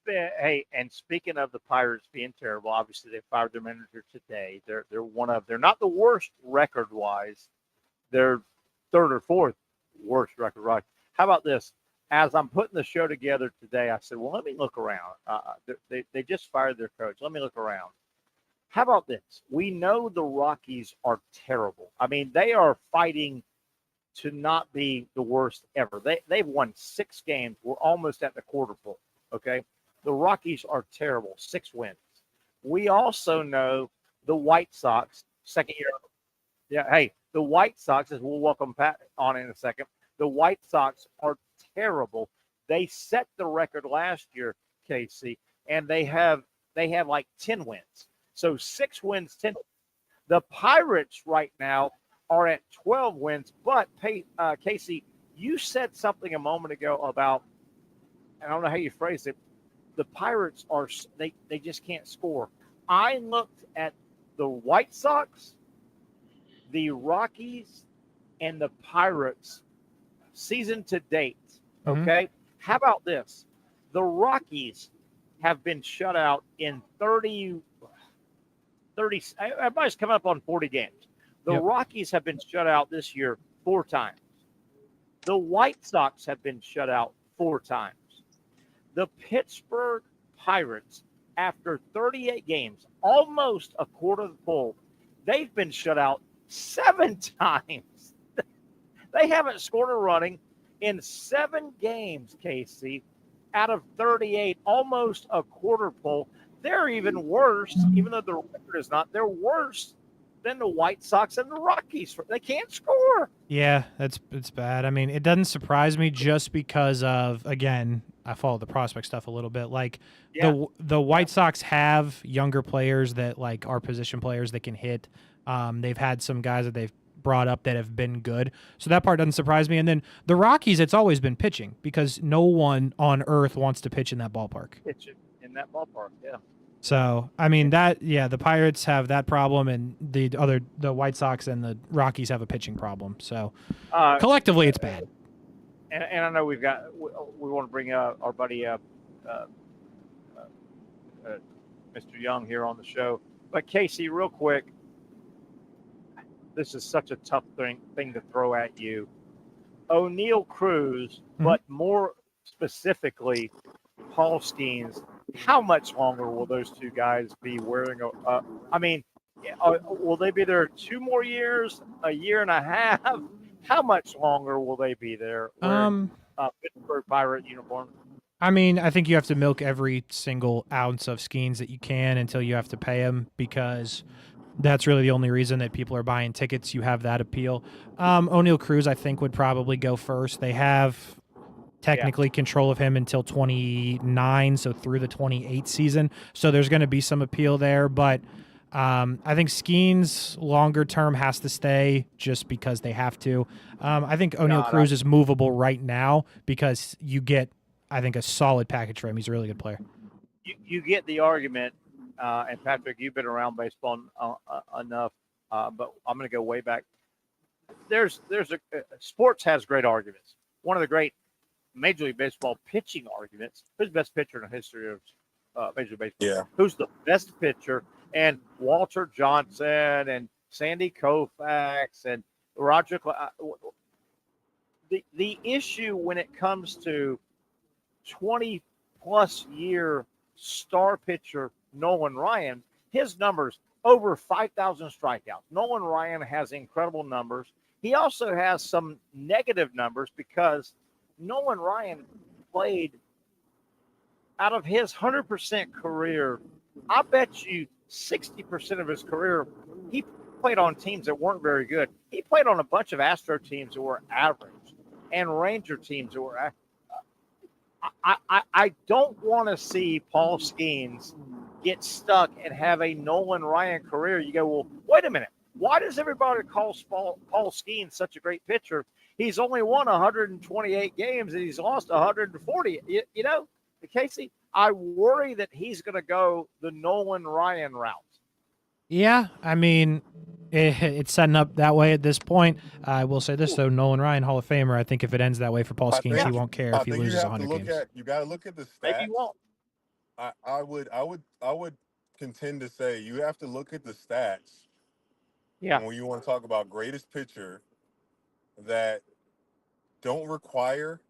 B: Hey, and speaking of the Pirates being terrible, obviously they fired their manager today. They're not the worst record-wise. They're 3rd or 4th worst record-wise. How about this? As I'm putting the show together today, I said, well, let me look around. They just fired their coach. Let me look around. How about this? We know the Rockies are terrible. I mean, they are fighting to not be the worst ever. They've won 6 games. We're almost at the quarter full, okay? The Rockies are terrible, 6 wins. We also know the White Sox, 2nd year. Yeah, hey, the White Sox, as we'll welcome Pat on in a second, the White Sox are terrible. They set the record last year, Casey, and they have like 10 wins. So 6 wins, 10. The Pirates right now are at 12 wins, but Casey, you said something a moment ago about, I don't know how you phrased it, the Pirates they just can't score. I looked at the White Sox, the Rockies, and the Pirates season to date. Okay? How about this? The Rockies have been shut out in 30 everybody's coming up on 40 games. The
C: Yep.
B: Rockies have been shut out this year 4 times. The White Sox have been shut out 4 times. The Pittsburgh Pirates, after 38 games, almost a quarter of the full, they've been shut out 7 times. They haven't scored a running in 7 games, Casey, out of 38, almost a quarter full. They're even worse, even though the record is not, they're worse than the White Sox and the Rockies. They can't score.
C: Yeah, it's bad. I mean, it doesn't surprise me just because of, again, I follow the prospect stuff a little bit. Like the White Sox have younger players that like are position players that can hit. They've had some guys that they've brought up that have been good. So that part doesn't surprise me. And then the Rockies, it's always been pitching because no one on earth wants to pitch in that ballpark.
B: Pitching in that ballpark, yeah.
C: So, I mean, the Pirates have that problem, and the White Sox and the Rockies have a pitching problem. So, collectively, it's bad.
B: And I know we want to bring our buddy Mr. Young here on the show. But, Casey, real quick, this is such a tough thing to throw at you. O'Neal Cruz, but more specifically, Paul Skeens. How much longer will those two guys be wearing will they be there 2 more years, a year and a half? How much longer will they be there wearing Pittsburgh Pirate uniforms?
C: I mean, I think you have to milk every single ounce of Skeens that you can until you have to pay him because that's really the only reason that people are buying tickets. You have that appeal. O'Neal Cruz, I think, would probably go first. They have technically control of him until 29, so through the 28 season. So there's going to be some appeal there, but I think Skeens longer term has to stay just because they have to. I think O'Neal Cruz is movable right now because you get, I think, a solid package for him. He's a really good player.
B: You get the argument, and Patrick, you've been around baseball enough, but I'm going to go way back. Sports has great arguments. One of the great Major League Baseball pitching arguments. Who's the best pitcher in the history of Major League Baseball?
K: Yeah.
B: Who's the best pitcher? And Walter Johnson and Sandy Koufax and Roger. The issue when it comes to 20-plus year star pitcher Nolan Ryan, his numbers over 5,000 strikeouts. Nolan Ryan has incredible numbers. He also has some negative numbers because Nolan Ryan played out of his 100% career. I bet you 60% of his career, he played on teams that weren't very good. He played on a bunch of Astro teams that were average and Ranger teams that were. I don't want to see Paul Skeens get stuck and have a Nolan Ryan career. You go, well, wait a minute. Why does everybody call Paul Skeens such a great pitcher? He's only won 128 games and he's lost 140. You know, Casey, I worry that he's going to go the Nolan Ryan route.
C: Yeah, I mean, it's setting up that way at this point. I will say this, though, Nolan Ryan, Hall of Famer. I think if it ends that way for Paul Skeens, he won't care if he loses 100 games.
K: You got to look at the stats.
B: Maybe he won't.
K: I would contend to say you have to look at the stats.
B: Yeah.
K: When you want to talk about greatest pitcher that don't require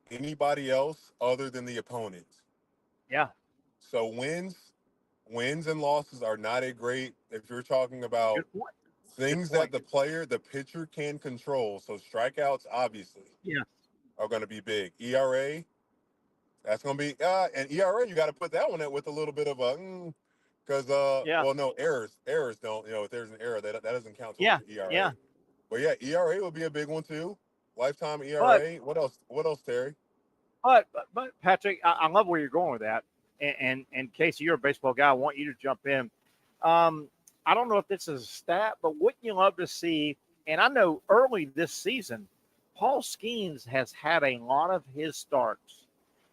K: anybody else other than the opponent.
B: Yeah.
K: So wins and losses are not a great, if you're talking about things that the pitcher can control. So strikeouts, obviously, are going to be big. ERA, that's going to be, and ERA, you got to put that one in with a little bit of a, because, well, no, errors don't, if there's an error, that doesn't count towards the ERA.
B: Yeah.
K: But yeah, ERA will be a big one too. Lifetime ERA. What else, Terry?
B: But Patrick, I love where you're going with that. And Casey, you're a baseball guy. I want you to jump in. I don't know if this is a stat, but wouldn't you love to see, and I know early this season, Paul Skeens has had a lot of his starts.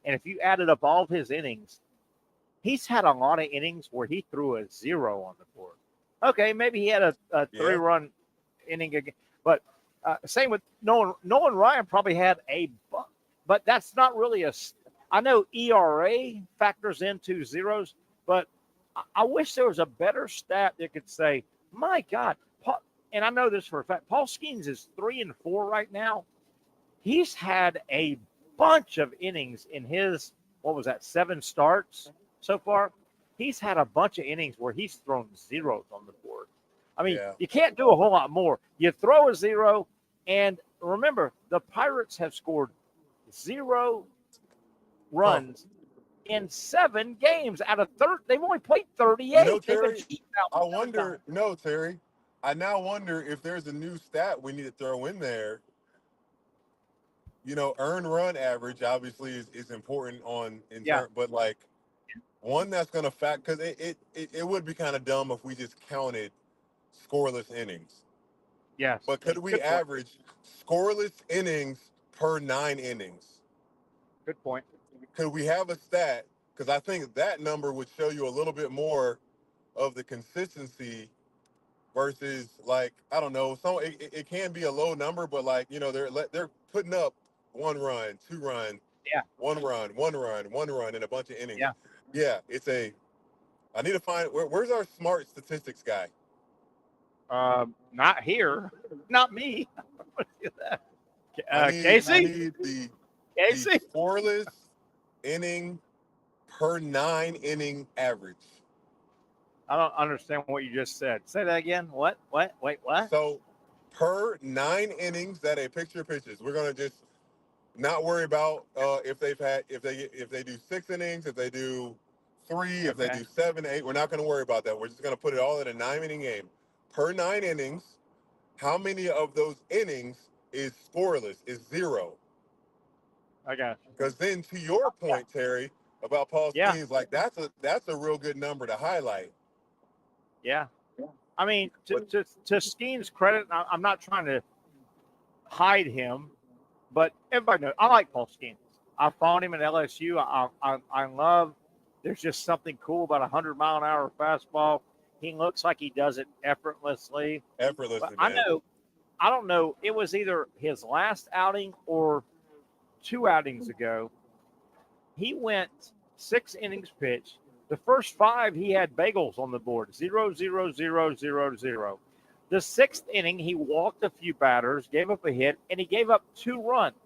B: And if you added up all of his innings, he's had a lot of innings where he threw a 0 on the board. Okay, maybe he had a 3-run inning again. But same with Nolan Ryan probably had a buck. But that's not really I know ERA factors into zeros, but I wish there was a better stat that could say, my God, and I know this for a fact, Paul Skeens is 3-4 right now. He's had a bunch of innings in his, 7 starts so far. He's had a bunch of innings where he's thrown zeros on the board. I mean, you can't do a whole lot more. You throw a zero, and remember, the Pirates have scored 0 runs in 7 games out of 30. They've only played 38.
K: Terry, Terry, I now wonder if there's a new stat we need to throw in there. Earned run average obviously is important but like one that's going to because it would be kind of dumb if we just counted scoreless innings.
B: Yes.
K: But could we average scoreless innings per 9 innings?
B: Good point.
K: Could we have a stat? Because I think that number would show you a little bit more of the consistency versus, like, I don't know. It can be a low number, but like, they're putting up 1 run, 2 run, 1 run, 1 run, 1 run in a bunch of innings. Yeah. I need to find where's our smart statistics guy?
B: Not here, not me.
K: Casey. I need
B: Casey?
K: the scoreless inning per 9 inning average.
B: I don't understand what you just said. Say that again. What? Wait, what?
K: So per 9 innings that a pitcher pitches, we're gonna just not worry about if they do 6 innings, if they do 3, if they do 7, 8. We're not gonna worry about that. We're just gonna put it all in a 9-inning game. Per 9 innings, how many of those innings is scoreless? Is 0?
B: I got you.
K: Because then, to your point, Terry, about Paul Skeens, like that's a real good number to highlight.
B: Yeah. I mean, to Skeens' credit, I'm not trying to hide him, but everybody knows I like Paul Skeens. I followed him at LSU. I love. There's just something cool about 100-mile-an-hour fastball. He looks like he does it effortlessly.
K: Effortlessly,
B: I don't know. It was either his last outing or 2 outings ago. He went 6 innings pitched. The first 5, he had bagels on the board. 0, 0, 0, 0, 0. The 6th inning, he walked a few batters, gave up a hit, and he gave up 2 runs.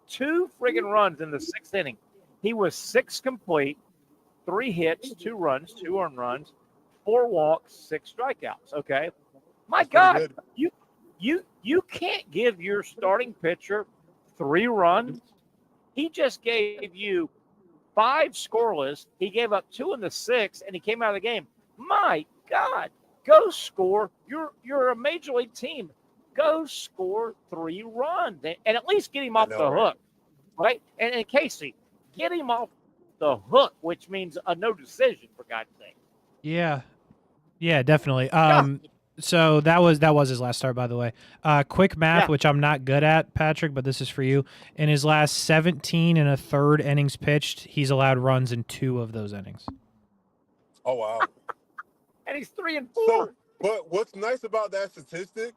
B: 2 friggin' runs in the 6th inning. He was 6 complete, 3 hits, 2 runs, 2 earned runs, 4 walks, 6 strikeouts. Okay. My God, you can't give your starting pitcher 3 runs. He just gave you 5 scoreless. He gave up 2 in the 6th, and he came out of the game. My God, go score. You're a major league team. Go score 3 runs and at least get him off the hook, right? And Casey, get him off the hook, which means a no decision, for God's sake.
C: Yeah, definitely. So that was his last start, by the way. Quick math, which I'm not good at, Patrick, but this is for you. In his last 17 1/3 innings pitched, he's allowed runs in 2 of those innings.
K: Oh, wow.
B: And he's 3-4.
K: So, but what's nice about that statistic,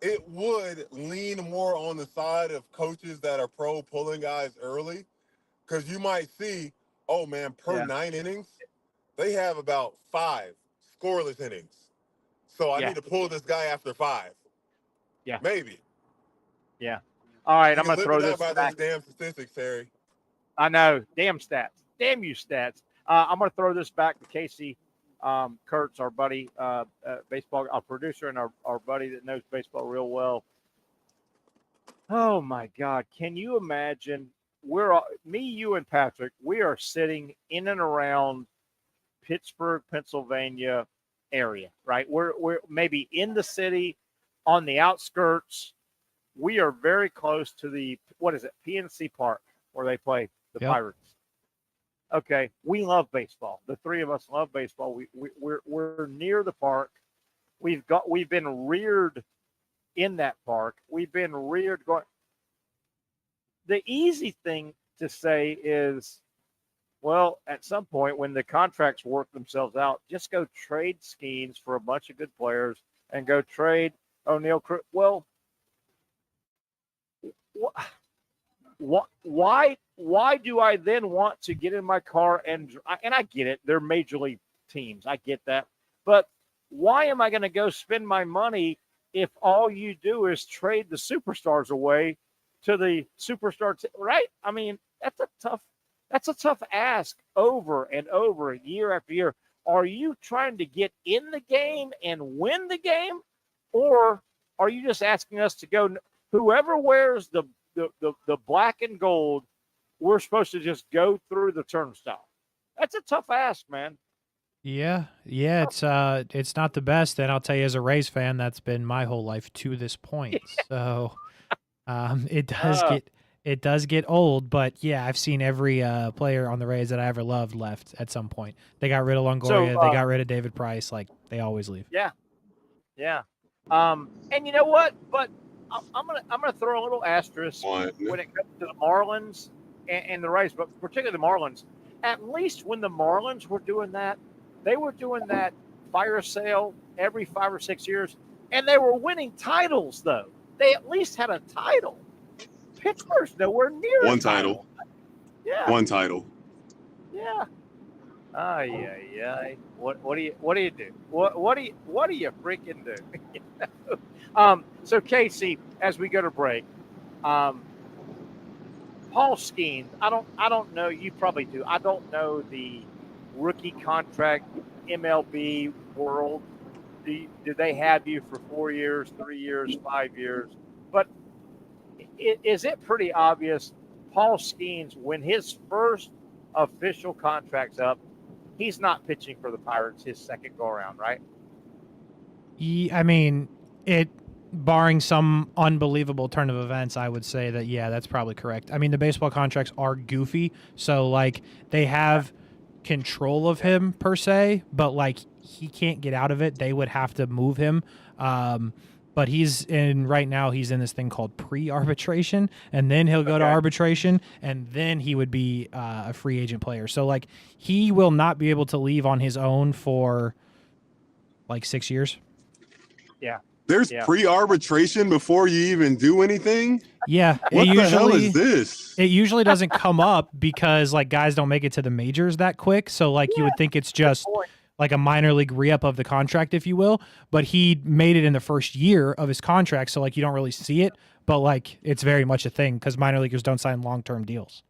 K: it would lean more on the side of coaches that are pro pulling guys early, because you might see, oh, man, per 9 innings, they have about 5 scoreless innings. So I need to pull this guy after 5.
B: Yeah.
K: Maybe.
B: Yeah. All right, I'm going to throw this
K: by
B: back.
K: those damn statistics, Terry.
B: I know. Damn stats. Damn you stats. I'm going to throw this back to Casey Kurtz, our buddy, baseball, our producer, and our buddy that knows baseball real well. Oh, my God. Can you imagine? Me, you, and Patrick, we are sitting in and around Pittsburgh, Pennsylvania area, right? We're maybe in the city, on the outskirts. We are very close to the, PNC Park, where they play the Pirates. Okay, we love baseball. The 3 of us love baseball. We're near the park. We've been reared in that park. We've been reared going. The easy thing to say is, well, at some point when the contracts work themselves out, just go trade Skeens for a bunch of good players and go trade O'Neill. Well, why do I then want to get in my car and I get it, they're major league teams, I get that, but why am I going to go spend my money if all you do is trade the superstars away to the superstar, right? I mean, that's a tough ask over and over, year after year. Are you trying to get in the game and win the game, or are you just asking us to go? Whoever wears the black and gold, we're supposed to just go through the turnstile. That's a tough ask, man.
C: Yeah, it's not the best, and I'll tell you, as a Rays fan, that's been my whole life to this point. So, it does get old, but yeah, I've seen every player on the Rays that I ever loved left at some point. They got rid of Longoria, they got rid of David Price, like they always leave.
B: Yeah. And you know what? But I'm gonna throw a little asterisk when it comes to the Marlins and the Rays, but particularly the Marlins. At least when the Marlins were doing that, they were doing that fire sale every 5 or 6 years, and they were winning titles, though. They at least had a title. Pittsburgh's nowhere near
K: one title.
B: Yeah.
K: One title.
B: Yeah. Yeah. What do you do? What do you freaking do? So Casey, as we go to break, Paul Skeens, I don't know. You probably do. I don't know the rookie contract MLB world. Do they have you for 4 years, 3 years, 5 years? But is it pretty obvious Paul Skeens, when his first official contract's up, he's not pitching for the Pirates his second go around, right?
C: I mean, barring some unbelievable turn of events, I would say that, yeah, that's probably correct. I mean, the baseball contracts are goofy, so, like, they have control of him, per se, but, like, he can't get out of it. They would have to move him. But right now he's in this thing called pre-arbitration, and then he'll go to arbitration, and then he would be a free agent player. So, like, he will not be able to leave on his own for, like, 6 years.
B: Yeah.
K: There's pre-arbitration before you even do anything?
C: Yeah.
K: What the hell is this?
C: It usually doesn't come up because, like, guys don't make it to the majors that quick. So, like, you would think it's just like a minor league re-up of the contract, if you will. But he made it in the first year of his contract, so, like, you don't really see it. But, like, it's very much a thing because minor leaguers don't sign long-term deals.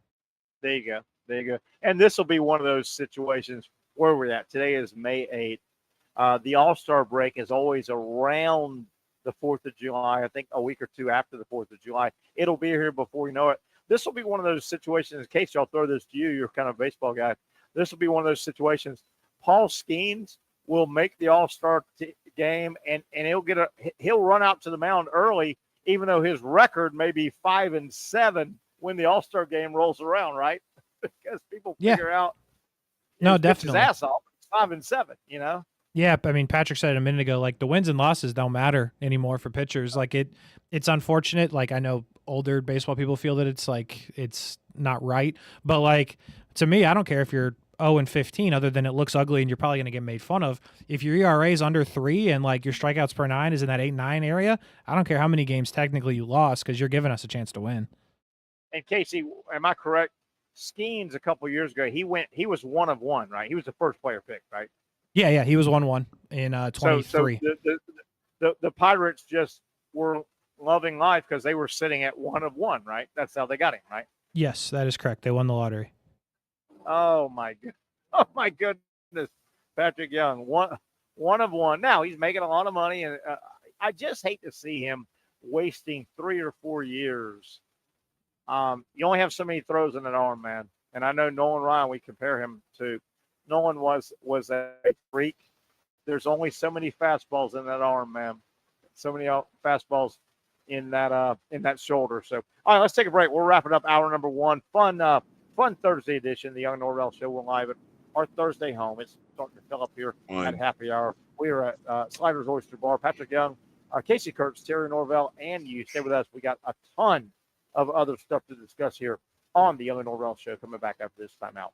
B: There you go. And this will be one of those situations where we're at. Today is May 8th. The All-Star break is always around the 4th of July, I think a week or two after the 4th of July. It'll be here before you know it. This will be one of those situations, in case y'all throw this to you, you're kind of a baseball guy. This will be one of those situations. Paul Skeens will make the All-Star game, and he'll run out to the mound early, even though his record may be 5-7 when the All-Star game rolls around, right? Because people figure out
C: definitely
B: his ass off. It's 5-7, you know?
C: Yeah, I mean, Patrick said it a minute ago, like, the wins and losses don't matter anymore for pitchers. Like, it's unfortunate. Like, I know older baseball people feel that it's not right. But, like, to me, I don't care if you're 0-15, other than it looks ugly and you're probably going to get made fun of. If your ERA is under 3 and, like, your strikeouts per 9 is in that 8-9 area, I don't care how many games technically you lost because you're giving us a chance to win.
B: And Casey, am I correct? Skeens a couple years ago, he was 1 of 1, right? He was the first player picked, right?
C: Yeah, he was 1-1 in 23.
B: So the Pirates just were loving life because they were sitting at 1 of 1, right? That's how they got him, right?
C: Yes, that is correct. They won the lottery.
B: Oh my goodness, Patrick Young, one of 1. Now he's making a lot of money, and I just hate to see him wasting 3 or 4 years. You only have so many throws in an arm, man. And I know Nolan Ryan, we compare him to. Nolan was a freak. There's only so many fastballs in that arm, man. So many fastballs in that shoulder. So, all right, let's take a break. We'll wrap it up. Hour number 1. Fun Thursday edition. The Young Norvelle Show. We're live at our Thursday home. It's starting to fill up here at happy hour. We are at Sliders Oyster Bar. Patrick Young, Casey Kurtz, Terry Norvelle, and you. Stay with us. We got a ton of other stuff to discuss here on the Young Norvelle Show coming back after this timeout.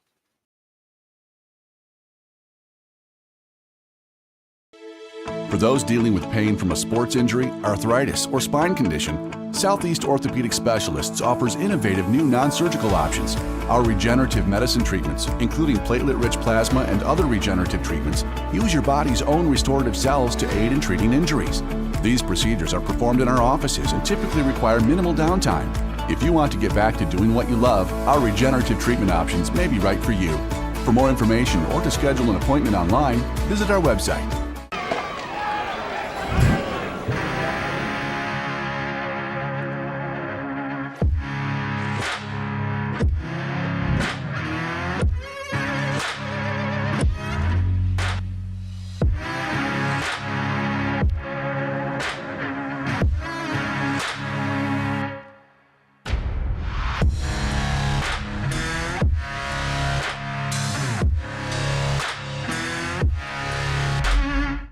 D: For those dealing with pain from a sports injury, arthritis, or spine condition, Southeast Orthopedic Specialists offers innovative new non-surgical options. Our regenerative medicine treatments, including platelet-rich plasma and other regenerative treatments, use your body's own restorative cells to aid in treating injuries. These procedures are performed in our offices and typically require minimal downtime. If you want to get back to doing what you love, our regenerative treatment options may be right for you. For more information or to schedule an appointment online, visit our website.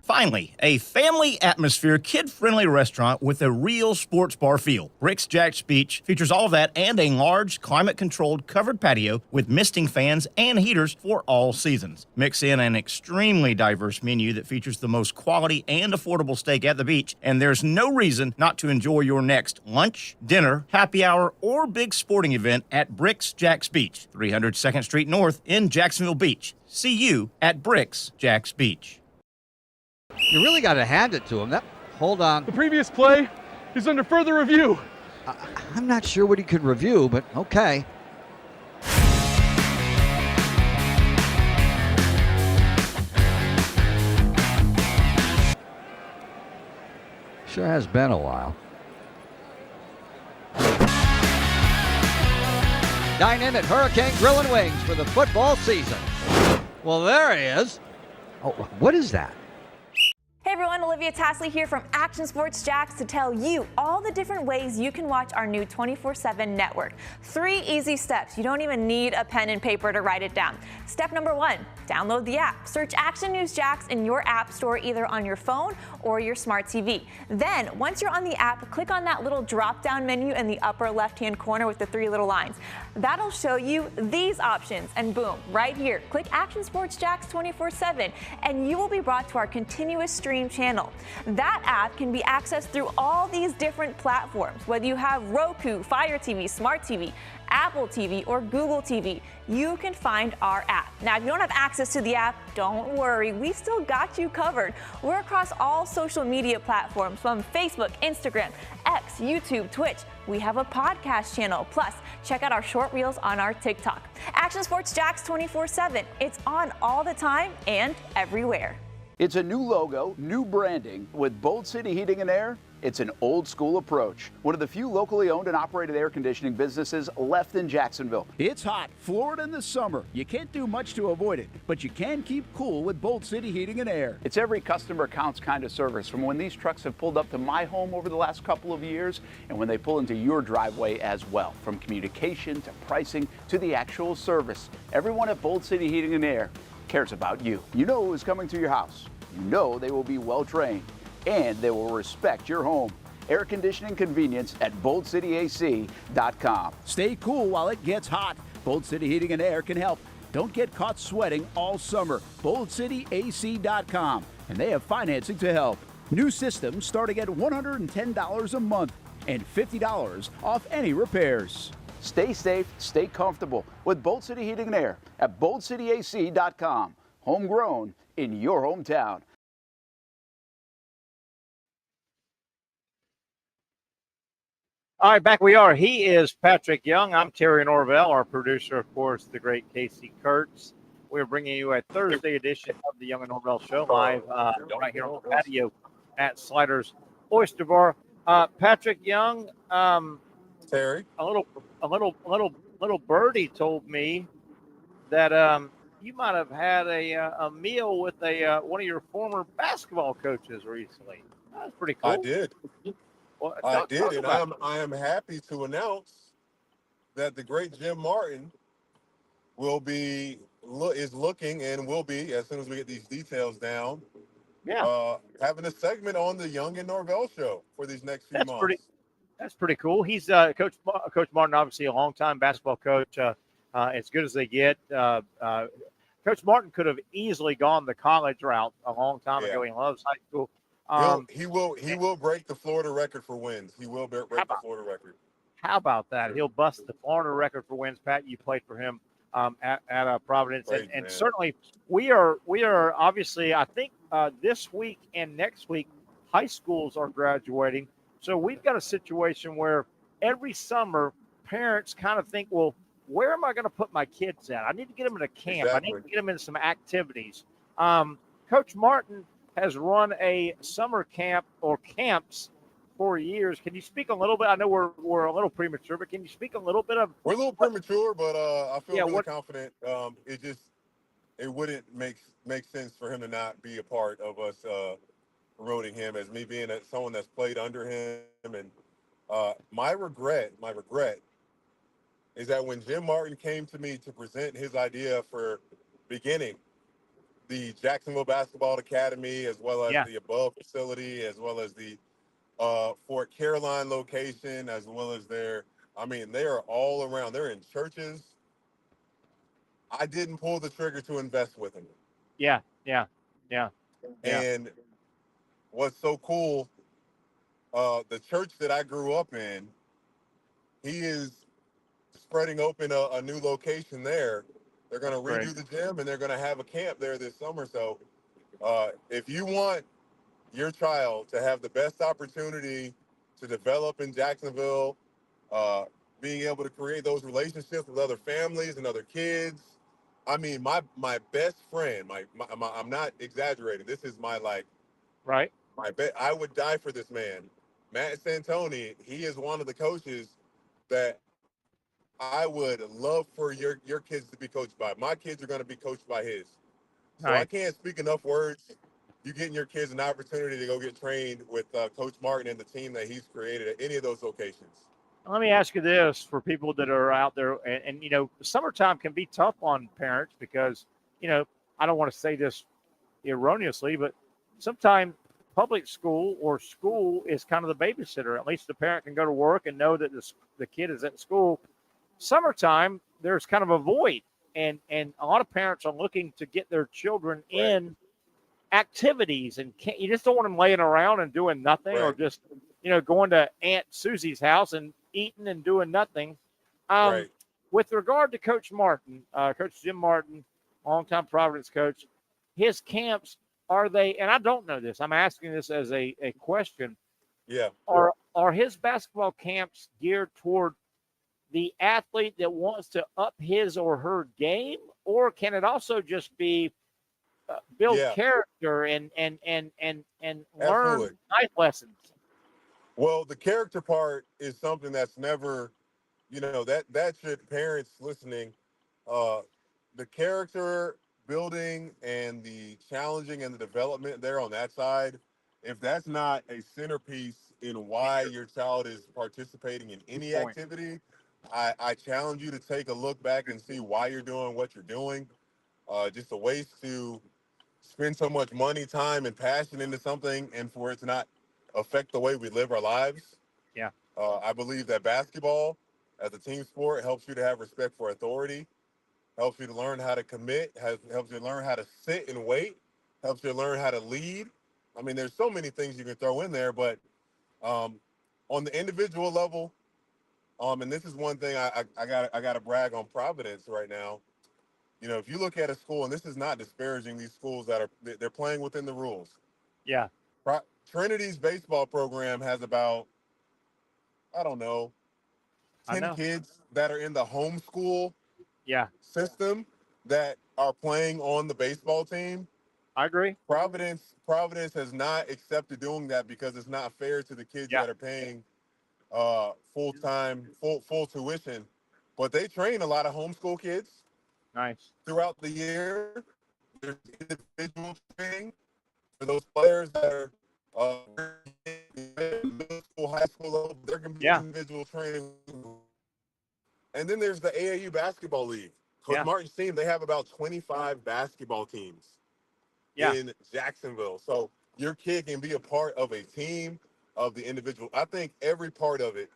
E: Finally, a family atmosphere, kid-friendly restaurant with a real sports bar feel. Rick's Jack's Beach features all of that and a large, climate-controlled covered patio with misting fans and heaters for all seasons. Mix in an extremely diverse menu that features the most quality and affordable steak at the beach, and there's no reason not to enjoy your next lunch, dinner, happy hour, or big sporting event at Rick's Jack's Beach, 300 2nd Street North in Jacksonville Beach. See you at Rick's Jack's Beach.
F: You really got to hand it to him. Hold on.
G: The previous play is under further review.
F: I'm not sure what he could review, but okay. Sure has been a while. Dine in at Hurricane Grill and Wings for the football season. Well, there he is. Oh, what is that?
L: Hey everyone, Olivia Tasley here from Action Sports Jacks to tell you all the different ways you can watch our new 24/7 network. 3 easy steps. You don't even need a pen and paper to write it down. Step number 1, download the app. Search Action News Jacks in your app store either on your phone or your smart TV. Then, once you're on the app, click on that little drop-down menu in the upper left-hand corner with the 3 little lines. That'll show you these options, and boom, right here, click Action Sports Jacks 24/7, and you will be brought to our continuous stream channel. That app can be accessed through all these different platforms. Whether you have Roku, Fire TV, Smart TV, Apple TV, or Google TV, you can find our app. Now, if you don't have access to the app, don't worry, we still got you covered. We're across all social media platforms from Facebook, Instagram, X, YouTube, Twitch. We have a podcast channel. Plus, check out our short reels on our TikTok. Action Sports Jacks 24/7. It's on all the time and everywhere.
I: It's a new logo, new branding. With Bold City Heating and Air, it's an old school approach. One of the few locally owned and operated air conditioning businesses left in Jacksonville. It's hot, Florida in the summer. You can't do much to avoid it, but you can keep cool with Bold City Heating and Air. It's every customer counts kind of service, from when these trucks have pulled up to my home over the last couple of years and when they pull into your driveway as well. From communication to pricing to the actual service, everyone at Bold City Heating and Air cares about you. You know who is coming to your house. You know they will be well trained and they will respect your home. Air conditioning convenience at boldcityac.com. Stay cool while it gets hot. Bold City Heating and Air can help. Don't get caught sweating all summer. boldcityac.com, and they have financing to help. New systems starting at $110 a month and $50 off any repairs. Stay safe, stay comfortable with Bold City Heating and Air at boldcityac.com. Homegrown in your hometown.
B: All right, back we are. He is Patrick Young. I'm Terry Norvelle, our producer, of course, the great Casey Kurtz. We're bringing you a Thursday edition of the Young and Norvelle Show live right here on the patio at Sliders Oyster Bar. Patrick Young,
K: Terry,
B: a little birdie told me that you might have had a meal with one of your former basketball coaches recently. That's pretty cool.
K: I did.
B: Well,
K: I did, and I am happy to announce that the great Jim Martin is looking and will be, as soon as we get these details down, having a segment on the Young and Norvelle Show for these next few months.
B: That's pretty cool. He's Coach Martin, obviously a longtime basketball coach, as good as they get. Coach Martin could have easily gone the college route a long time ago. He loves high school.
K: He will break the Florida record for wins. He will break the Florida record.
B: How about that? He'll bust the Florida record for wins. Pat, you played for him at Providence, and certainly we are obviously. I think this week and next week high schools are graduating. So we've got a situation where every summer parents kind of think, well, where am I going to put my kids at? I need to get them in a camp. I need to get them in some activities. Coach Martin has run a summer camp or camps for years. Can you speak a little bit? I know we're a little premature, but can you speak a little bit of?
K: We're a little premature, but I feel really confident. It wouldn't make sense for him to not be a part of us promoting him, as me being someone that's played under him. And my regret is that when Jim Martin came to me to present his idea for beginning the Jacksonville Basketball Academy, as well as the above facility, as well as the Fort Caroline location, as well as they are all around. They're in churches. I didn't pull the trigger to invest with him.
B: Yeah.
K: And what's so cool, the church that I grew up in, he is spreading open a new location there. They're going to redo the gym, and they're going to have a camp there this summer. So if you want your child to have the best opportunity to develop in Jacksonville, being able to create those relationships with other families and other kids. I mean, my best friend, I'm not exaggerating. This is my I would die for this man. Matt Santoni, he is one of the coaches that I would love for your kids to be coached by. My kids are going to be coached by his. So I can't speak enough words. You getting your kids an opportunity to go get trained with Coach Martin and the team that he's created at any of those locations.
B: Let me ask you this for people that are out there, and summertime can be tough on parents because, I don't want to say this erroneously, but sometimes public school or school is kind of the babysitter. At least the parent can go to work and know that the kid is at school. Summertime, there's kind of a void, and a lot of parents are looking to get their children in activities, and you just don't want them laying around and doing nothing, or just going to Aunt Susie's house and eating and doing nothing. With regard to Coach Martin, Coach Jim Martin, longtime Providence coach, his camps, are they, and I don't know this, I'm asking this as a question.
K: Yeah.
B: Are his basketball camps geared toward the athlete that wants to up his or her game, or can it also just be build character and learn life lessons?
K: Well, the character part is something that's never, that should, parents listening, the character building and the challenging and the development there on that side, if that's not a centerpiece in why your child is participating in any activity, I challenge you to take a look back and see why you're doing what you're doing. Just a waste to spend so much money, time, and passion into something and for it to not affect the way we live our lives.
B: Yeah.
K: I believe that basketball as a team sport helps you to have respect for authority, helps you to learn how to commit, helps you learn how to sit and wait, helps you learn how to lead. I mean, there's so many things you can throw in there, but on the individual level, and this is one thing I got to brag on Providence right now. If you look at a school, and this is not disparaging these schools they're playing within the rules.
B: Yeah.
K: Trinity's baseball program has about, 10 kids that are in the homeschool system that are playing on the baseball team.
B: I agree.
K: Providence has not accepted doing that because it's not fair to the kids that are paying full-time, full tuition. But they train a lot of homeschool kids.
B: Nice.
K: Throughout the year, there's individual training for those players that are middle school, high school level. There can be individual training. And then there's the AAU basketball league. Coach Martin's team, they have about 25 basketball teams in Jacksonville. So your kid can be a part of a team, of the individual. I think every part of it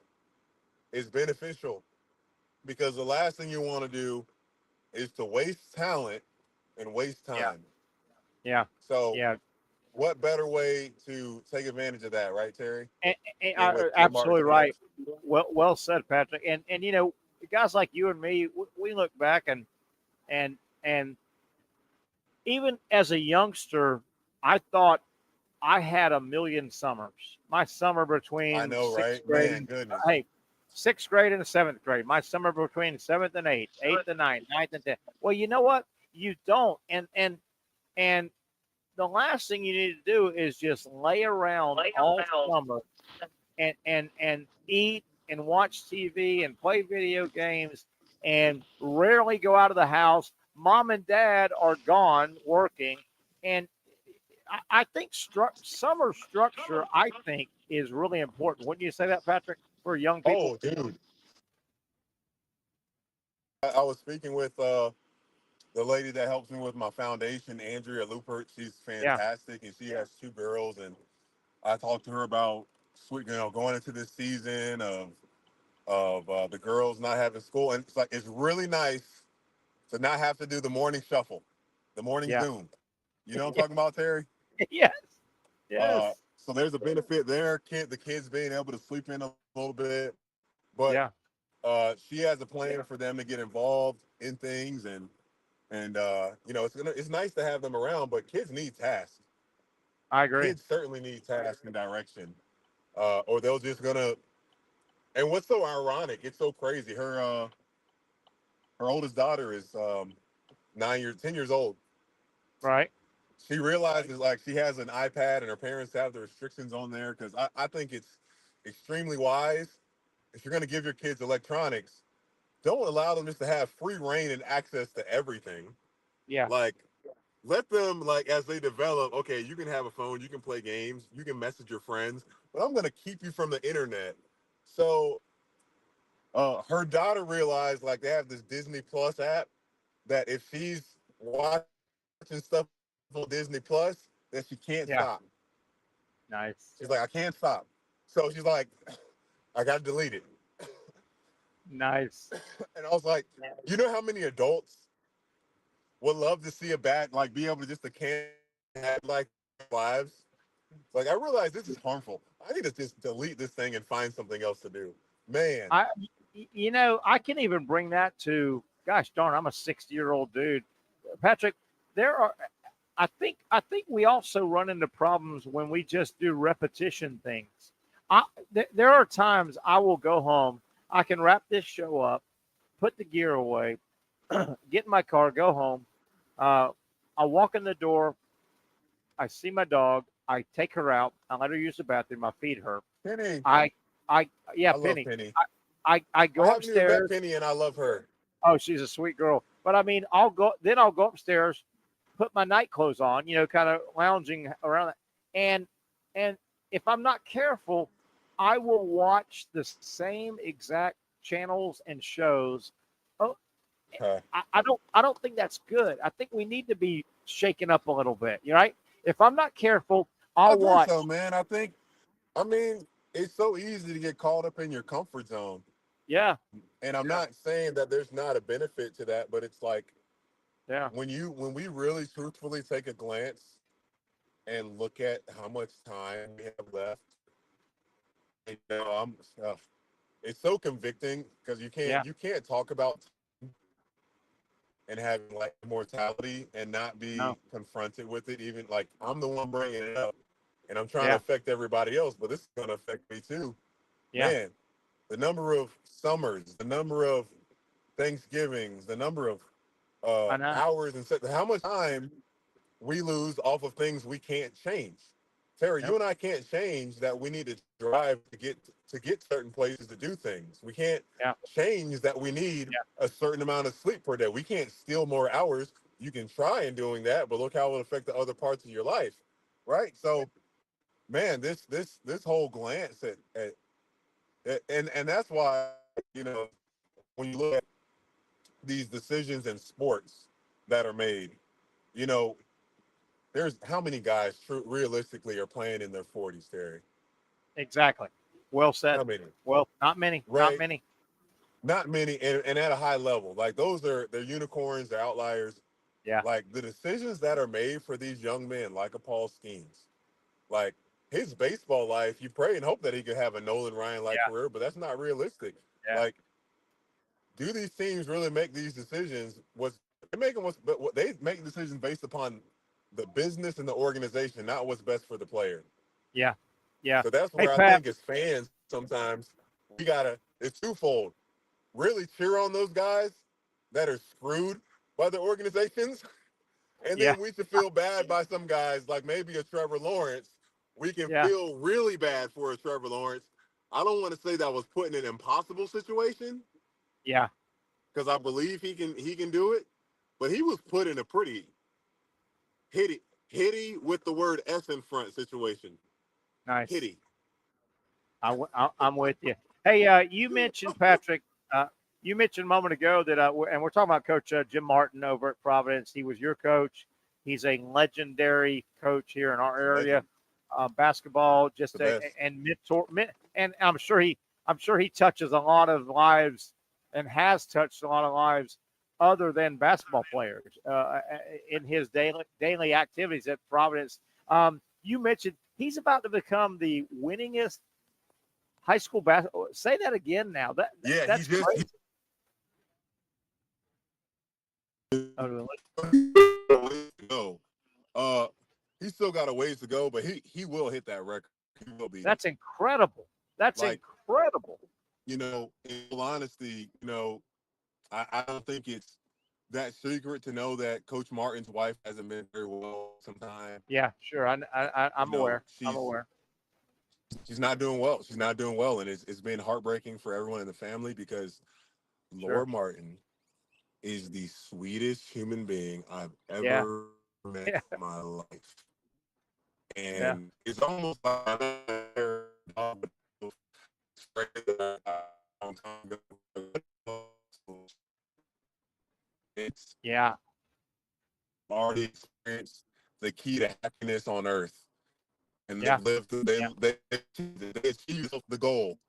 K: is beneficial because the last thing you want to do is to waste talent and waste time.
B: Yeah.
K: So what better way to take advantage of that, right, Terry?
B: Absolutely right. Well said, Patrick. And guys like you and me, we look back and even as a youngster, I thought I had a million summers. My summer between
K: I know,
B: sixth
K: right?
B: grade
K: Man,
B: and
K: goodness.
B: hey, sixth grade and seventh grade. My summer between seventh and eighth, eighth and ninth, ninth and tenth. Well, you know what? You don't. And the last thing you need to do is just lay around all summer and eat and watch TV and play video games and rarely go out of the house. Mom and dad are gone working, and I think summer structure, I think, is really important. Wouldn't you say that, Patrick, for young people?
K: Oh, dude. I was speaking with the lady that helps me with my foundation, Andrea Lupert. She's
B: Yeah.
K: fantastic, and she has 2 girls. And I talked to her about going into this season of the girls not having school, and it's really nice to not have to do the morning shuffle, the morning
B: Yeah.
K: Zoom. You know what I'm talking about, Terry?
B: Yes. Yes.
K: So there's a benefit there. The kids being able to sleep in a little bit, but
B: Yeah.
K: she has a plan for them to get involved in things, and it's nice to have them around. But kids need tasks.
B: I agree.
K: Kids certainly need tasks and direction, or they'll just gonna. And what's so ironic? It's so crazy. Her oldest daughter is 10 years old.
B: Right.
K: She realizes like she has an iPad and her parents have the restrictions on there, because I think it's extremely wise. If you're going to give your kids electronics, don't allow them just to have free reign and access to everything.
B: Yeah.
K: Like, let them, like, as they develop, okay, you can have a phone, you can play games, you can message your friends, but I'm going to keep you from the internet. So her daughter realized, like, they have this Disney Plus app that if she's watching stuff on Disney Plus, that she can't stop.
B: Nice.
K: She's like, I can't stop. So she's like, I got to delete it.
B: Nice.
K: And I was like, you know how many adults would love to see be able to just can't have like lives? Like, I realize this is harmful. I need to just delete this thing and find something else to do. Man.
B: I can even bring that to, gosh darn, I'm a 60-year-old dude. Patrick, I think we also run into problems when we just do repetition things. There are times I will go home, I can wrap this show up, put the gear away, get in my car, go home. I walk in the door, I see my dog, I take her out, I let her use the bathroom, I feed her.
K: Penny.
B: I
K: Penny.
B: Penny. I go upstairs.
K: Met Penny and I love her.
B: Oh, she's a sweet girl. But I mean, I'll go upstairs, put my night clothes on, kind of lounging around, and if I'm not careful, I will watch the same exact channels and shows. Oh,
K: okay.
B: I don't think that's good. I think we need to be shaken up a little bit, right? If I'm not careful, I'll watch.
K: So, man, I mean, it's so easy to get caught up in your comfort zone.
B: Yeah.
K: And I'm not saying that there's not a benefit to that, but it's like,
B: yeah, when
K: we really truthfully take a glance and look at how much time we have left, it's so convicting, because you can't talk about and having like mortality and not be confronted with it. Even like, I'm the one bringing it up, and I'm trying to affect everybody else, but this is going to affect me too. Yeah. Man, the number of summers, the number of Thanksgivings, the number of hours, and how much time we lose off of things we can't change. Terry, you and I can't change that we need to drive to get certain places to do things. We can't change that we need a certain amount of sleep per day. We can't steal more hours. You can try in doing that, but look how it will affect the other parts of your life, right? So, man, this whole glance at and that's why, when you look at these decisions in sports that are made, there's how many guys realistically are playing in their 40s, Terry?
B: Exactly. Well said.
K: How many?
B: Well, not many.
K: Right?
B: Not many.
K: Not many, and at a high level. Like, they're unicorns, they're outliers.
B: Yeah.
K: Like, the decisions that are made for these young men, like a Paul Skeens, like his baseball life, you pray and hope that he could have a Nolan Ryan-like career, but that's not realistic. Yeah. Like, do these teams really make these decisions? They make decisions based upon the business and the organization, not what's best for the player.
B: Yeah. Yeah.
K: So that's
B: Hey,
K: where I
B: Pat.
K: think as fans, sometimes it's twofold. Really cheer on those guys that are screwed by the organizations. And
B: Yeah.
K: then we should feel bad by some guys, like maybe a Trevor Lawrence. We can feel really bad for a Trevor Lawrence. I don't want to say that was put in an impossible situation.
B: Yeah.
K: Because I believe he can do it. But he was put in a pretty hitty with the word S in front situation.
B: Nice.
K: Hitty.
B: I'm with you. Hey, you mentioned, Patrick, you mentioned a moment ago that, and we're talking about Coach Jim Martin over at Providence. He was your coach. He's a legendary coach here in our area. Basketball, and mentor, and I'm sure he touches a lot of lives and has touched a lot of lives other than basketball players in his daily activities at Providence. You mentioned he's about to become the winningest high school basketball. Say that again now. That's crazy.
K: He's still got a ways to go, but he will hit that record. He will be.
B: That's incredible. That's incredible.
K: In all honesty, I don't think it's that secret to know that Coach Martin's wife hasn't been very well sometimes.
B: Yeah, sure. I'm aware. I'm aware.
K: She's not doing well. She's not doing well, and it's been heartbreaking for everyone in the family because Lord Martin is the sweetest human being I've ever met in my life. And it's almost like it's already experienced the key to happiness on earth. And they achieved the goal.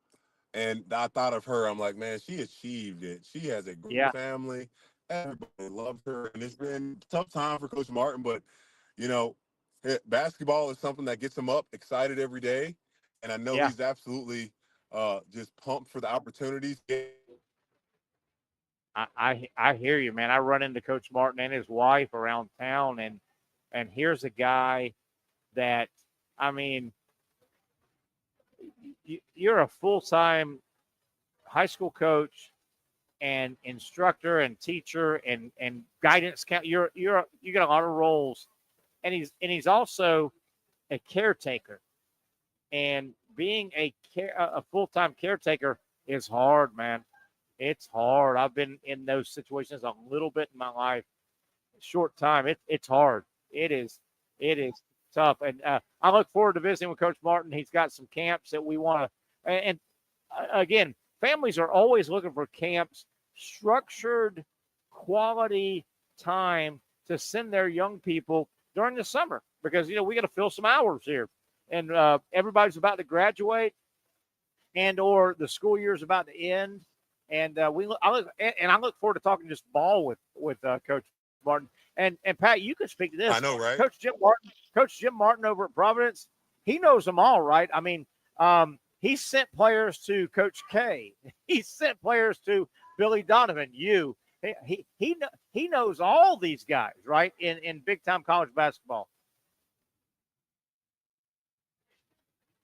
K: And I thought of her, I'm like, man, she achieved it. She has a great family. Everybody loves her. And it's been a tough time for Coach Martin, but basketball is something that gets him up excited every day. And I know he's absolutely just pumped for the opportunities.
B: I hear you, man. I run into Coach Martin and his wife around town, and here's a guy that, I mean, you're a full-time high school coach and instructor and teacher and guidance counselor. You got a lot of roles, and he's also a caretaker. And being a full-time caretaker is hard, man. It's hard. I've been in those situations a little bit in my life. Short time. It's hard. It is tough. And I look forward to visiting with Coach Martin. He's got some camps that we want to. And again, families are always looking for camps, structured, quality time to send their young people during the summer because we got to fill some hours here, and everybody's about to graduate, and or the school year is about to end. And I look forward to talking just ball with Coach Martin. And Pat, you could speak to this.
K: I know, right?
B: Coach Jim Martin over at Providence, he knows them all, right? I mean, he sent players to Coach K. He sent players to Billy Donovan. He knows all these guys, right? In big time college basketball.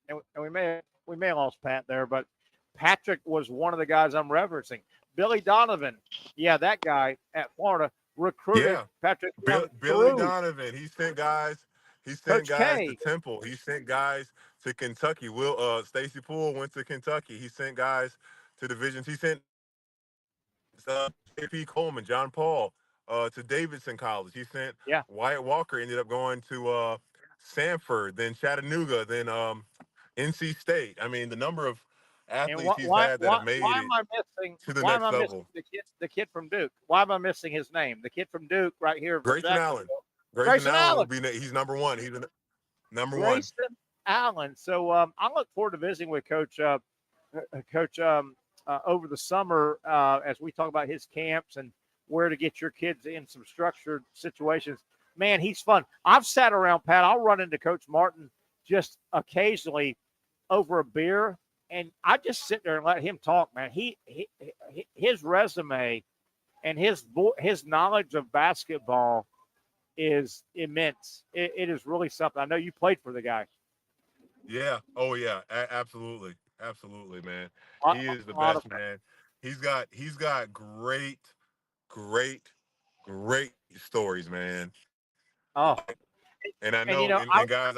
B: And we may have lost Pat there, but Patrick was one of the guys I'm referencing. Billy Donovan, that guy at Florida recruited Patrick.
K: Billy Donovan, he sent guys to Temple. He sent guys to Kentucky. Stacy Poole went to Kentucky. He sent guys to divisions. He sent J.P. Coleman, John Paul to Davidson College. He sent Wyatt Walker, ended up going to Sanford, then Chattanooga, then NC State. I mean, the number of athletes he's had that have made it to the next level.
B: The kid from Duke. Why am I missing his name? The kid from Duke right here.
K: Grayson Allen. Grayson Allen will be. He's number one. He's number one.
B: Grayson Allen. So I look forward to visiting with Coach over the summer as we talk about his camps and where to get your kids in some structured situations. Man, he's fun. I've sat around, Pat. I'll run into Coach Martin just occasionally over a beer. And I just sit there and let him talk, man. His resume and his knowledge of basketball is immense. It is really something. I know you played for the guy.
K: Yeah. Oh yeah. Absolutely. Absolutely, man.
B: A
K: He is the
B: lot of
K: best, man. He's got great, great, great stories, man.
B: oh,
K: And I
B: and you
K: know,
B: know,
K: and guys,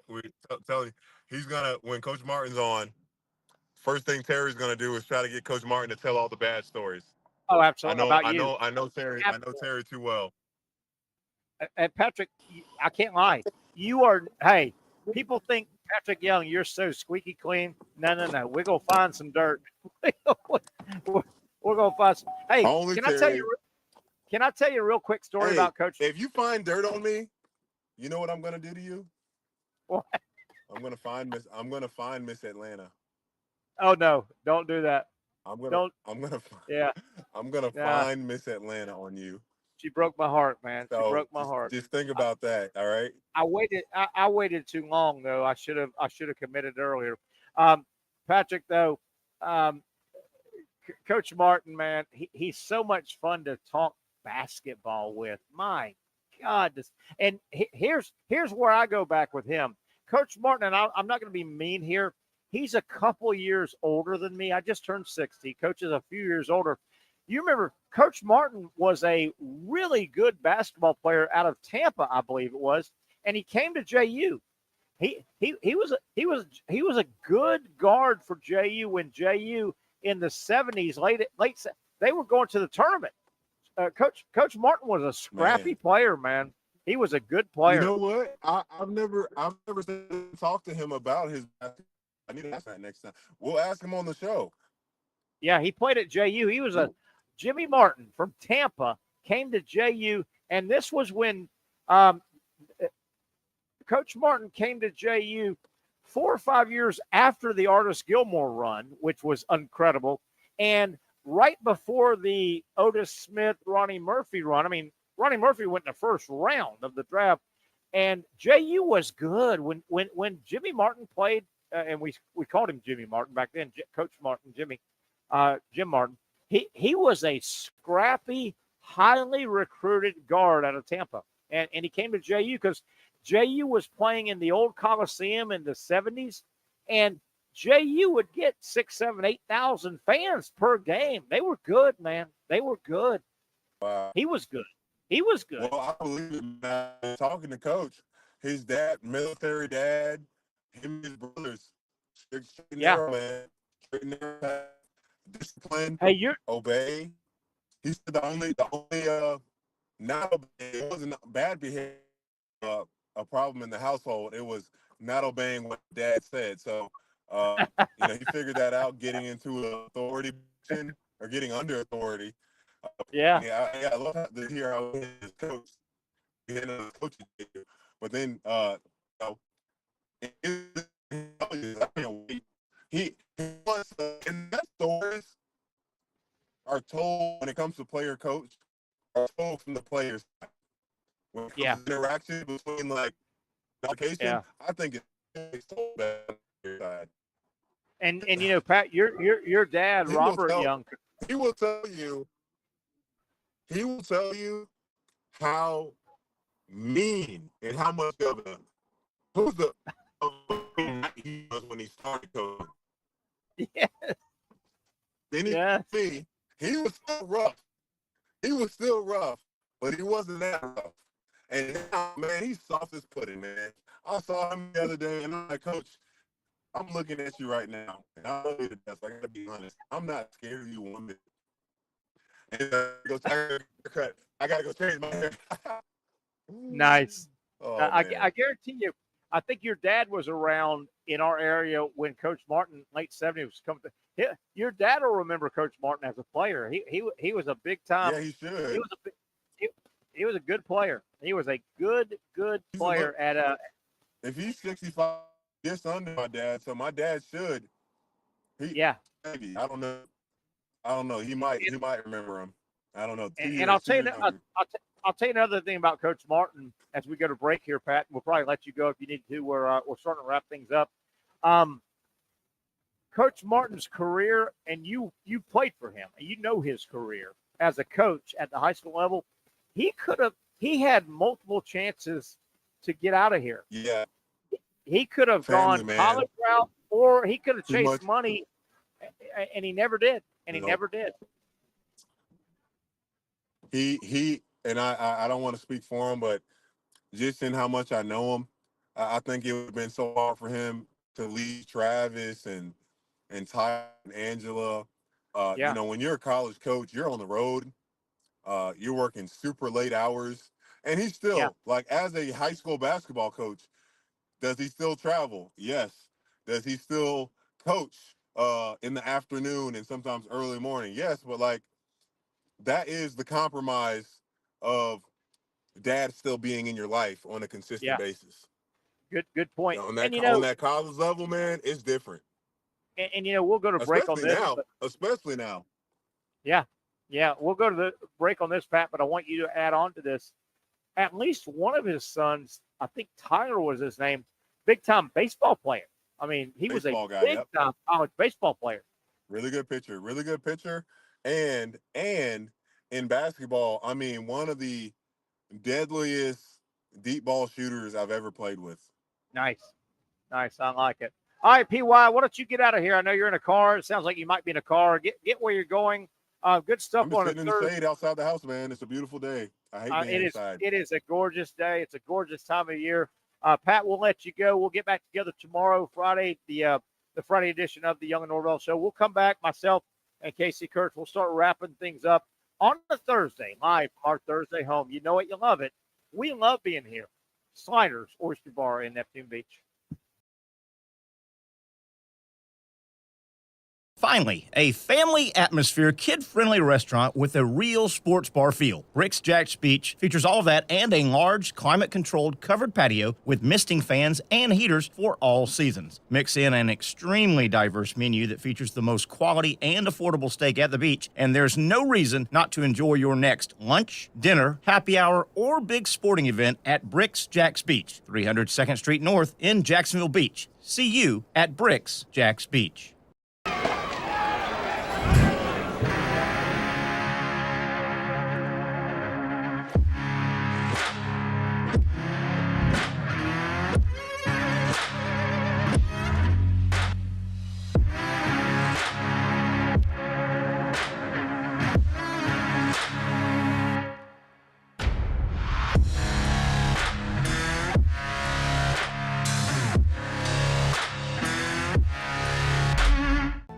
K: we tell you, he's gonna when Coach Martin's on. First thing Terry's gonna do is try to get Coach Martin to tell all the bad stories.
B: oh,
K: I
B: absolutely
K: know,
B: about
K: I
B: you.
K: know, I know Terry. I know
B: Absolutely.
K: Terry too well.
B: And Patrick, I can't lie. You are. Hey, people think Patrick Young, you're so squeaky clean. No, no, no. We're gonna find some dirt. We're gonna find some. Hey,
K: Only
B: can I tell
K: Terry.
B: you? Can I tell you a real quick story
K: Hey,
B: about Coach?
K: if you find dirt on me, you know what I'm gonna do to you?
B: What?
K: I'm gonna find Miss Atlanta.
B: Oh no! Don't do that.
K: I'm gonna
B: Don't.
K: I'm gonna
B: Yeah.
K: I'm gonna
B: Yeah.
K: find Miss Atlanta on you.
B: She broke my heart, man. She
K: So
B: broke my heart.
K: just think about that. All right.
B: I waited too long though. I should have committed earlier. Patrick though, um, Coach Martin, man, he's so much fun to talk basketball with. My God, here's where I go back with him, Coach Martin. And I'm not going to be mean here. He's a couple years older than me. I just turned 60. Coach is a few years older. You remember Coach Martin was a really good basketball player out of Tampa, I believe it was, and he came to JU. He was a good guard for JU when JU in the 70s, late they were going to the tournament. Coach Martin was a scrappy player, man. He was a good player.
K: You know what? I've never talked to him about his. I need to ask that next time. We'll ask him on the show.
B: Yeah, he played at JU. He was a Jimmy Martin from Tampa came to JU, and this was when Coach Martin came to JU 4 or 5 years after the Artis Gilmore run, which was incredible, and right before the Otis Smith, Ronnie Murphy run. I mean, Ronnie Murphy went in the first round of the draft, and JU was good when Jimmy Martin played, and we called him Jimmy Martin back then, Coach Martin, Jim Martin. He was a scrappy, highly recruited guard out of Tampa, and he came to JU because JU was playing in the old Coliseum in the 70s, and JU would get 6, 7, 8,000 fans per game. They were good, man. They were good.
K: Wow.
B: He was good. He was good.
K: Well, I believe it, man. Talking to Coach, his dad, military dad, him and his brothers, man. Discipline.
B: Hey,
K: obey. He said the only not obey. It wasn't bad behavior. A problem in the household. It was not obeying what dad said. So, he figured that out, getting into an authority position or getting under authority. I love to hear how his coach, but then, I can't wait. He wants, and that stories are told when it comes to player coach, are told from the players. When it comes to interaction between application, I think it's told better.
B: And Pat, your dad, Robert Young,
K: he will tell you how mean and how much of a he was when he started coaching.
B: Yes.
K: Then he was still rough. He was still rough, but he wasn't that rough. And now, man, he's soft as pudding, man. I saw him the other day, and I'm like, Coach, I'm looking at you right now, and I know you're the best. I gotta be honest. I'm not scared of you one bit. And I gotta go change my hair.
B: Nice.
K: Oh,
B: I guarantee you. I think your dad was around in our area when Coach Martin, late 70s, was coming to. Your dad will remember Coach Martin as a player. He was a big time.
K: Yeah, he should.
B: He was a good player. He was a good player at a.
K: If he's 65, just under my dad, so my dad should. Maybe. I don't know. He might remember him. I don't know.
B: And I'll tell you I'll tell you another thing about Coach Martin as we go to break here, Pat. We'll probably let you go if you need to. We're starting to wrap things up. Coach Martin's career, and you played for him, and you know his career as a coach at the high school level. He could he had multiple chances to get out of here.
K: Yeah.
B: He could have gone college route, or he could have chased money, and he never did. And he never did.
K: He and I don't want to speak for him, but just in how much I know him, I think it would have been so hard for him to leave Travis and Ty and Angela. You know, when you're a college coach, you're on the road. You're working super late hours. And he's still, like, as a high school basketball coach, does he still travel? Yes. Does he still coach in the afternoon and sometimes early morning? Yes, but, like, that is the compromise of dad still being in your life on a consistent basis.
B: Good point.
K: On that college level, man, it's different.
B: And you know, we'll go to break on this.
K: Especially now.
B: Yeah. We'll go to the break on this, Pat, but I want you to add on to this. At least one of his sons, I think Tyler was his name, big-time baseball player. I mean, he was a big-time college baseball player.
K: Really good pitcher. And in basketball, I mean, one of the deadliest deep ball shooters I've ever played with.
B: Nice. I like it. All right, PY, why don't you get out of here? I know you're in a car. It sounds like you might be in a car. Get where you're going. Good stuff
K: I'm
B: on
K: sitting in the shade outside the house, man. It's a beautiful day. I hate being inside.
B: It is a gorgeous day. It's a gorgeous time of year. Pat, we'll let you go. We'll get back together tomorrow, Friday, the Friday edition of the Young and Norvelle Show. We'll come back, myself and Casey Kurtz. We'll start wrapping things up on a Thursday, live from our Thursday home. You know it, you love it. We love being here. Sliders Oyster Bar in Neptune Beach.
E: Finally, a family atmosphere, kid-friendly restaurant with a real sports bar feel. Rick's Jack's Beach features all of that and a large, climate-controlled covered patio with misting fans and heaters for all seasons. Mix in an extremely diverse menu that features the most quality and affordable steak at the beach, and there's no reason not to enjoy your next lunch, dinner, happy hour, or big sporting event at Rick's Jack's Beach, 300 2nd Street North in Jacksonville Beach. See you at Rick's Jack's Beach.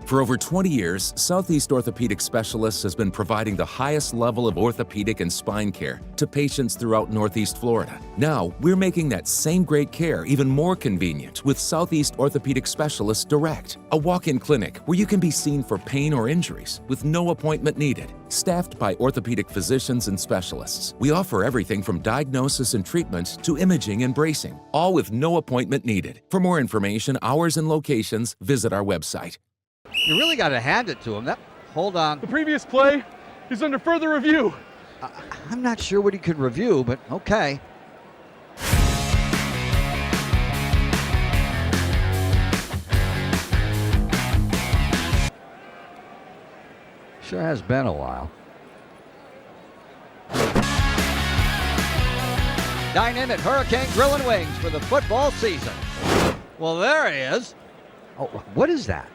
M: For over 20 years, Southeast Orthopedic Specialists has been providing the highest level of orthopedic and spine care to patients throughout Northeast Florida. Now, we're making that same great care even more convenient with Southeast Orthopedic Specialists Direct, a walk-in clinic where you can be seen for pain or injuries with no appointment needed. Staffed by orthopedic physicians and specialists, we offer everything from diagnosis and treatment to imaging and bracing, all with no appointment needed. For more information, hours, and locations, visit our website.
F: You really got to hand it to him. Hold on.
G: The previous play is under further review.
F: I'm not sure what he could review, but okay. Sure has been a while. Dynamic Hurricane Grill and Wings for the football season. Well, there he is. Oh, what is that?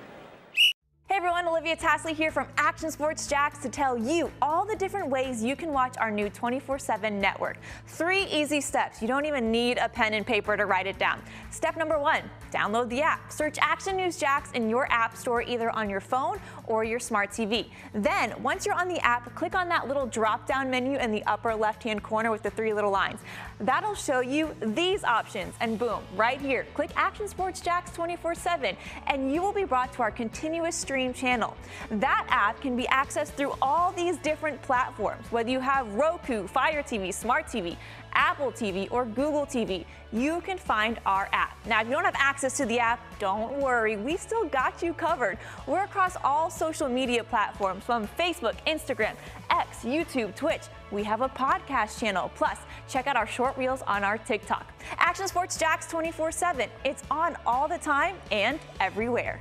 L: Hey everyone, Olivia Tasley here from Action Sports Jacks to tell you all the different ways you can watch our new 24/7 network. 3 easy steps. You don't even need a pen and paper to write it down. Step number 1, download the app. Search Action News Jacks in your app store either on your phone or your smart TV. Then, once you're on the app, click on that little drop-down menu in the upper left-hand corner with the 3 little lines. That'll show you these options, and boom, right here, click Action Sports Jacks 24/7, and you will be brought to our continuous stream channel. That app can be accessed through all these different platforms, whether you have Roku, Fire TV, Smart TV, Apple TV, or Google TV. You can find our app. Now, if you don't have access to the app, don't worry. We still got you covered. We're across all social media platforms from Facebook, Instagram, X, YouTube, Twitch. We have a podcast channel. Plus, check out our short reels on our TikTok. Action Sports Jacks 24/7. It's on all the time and everywhere.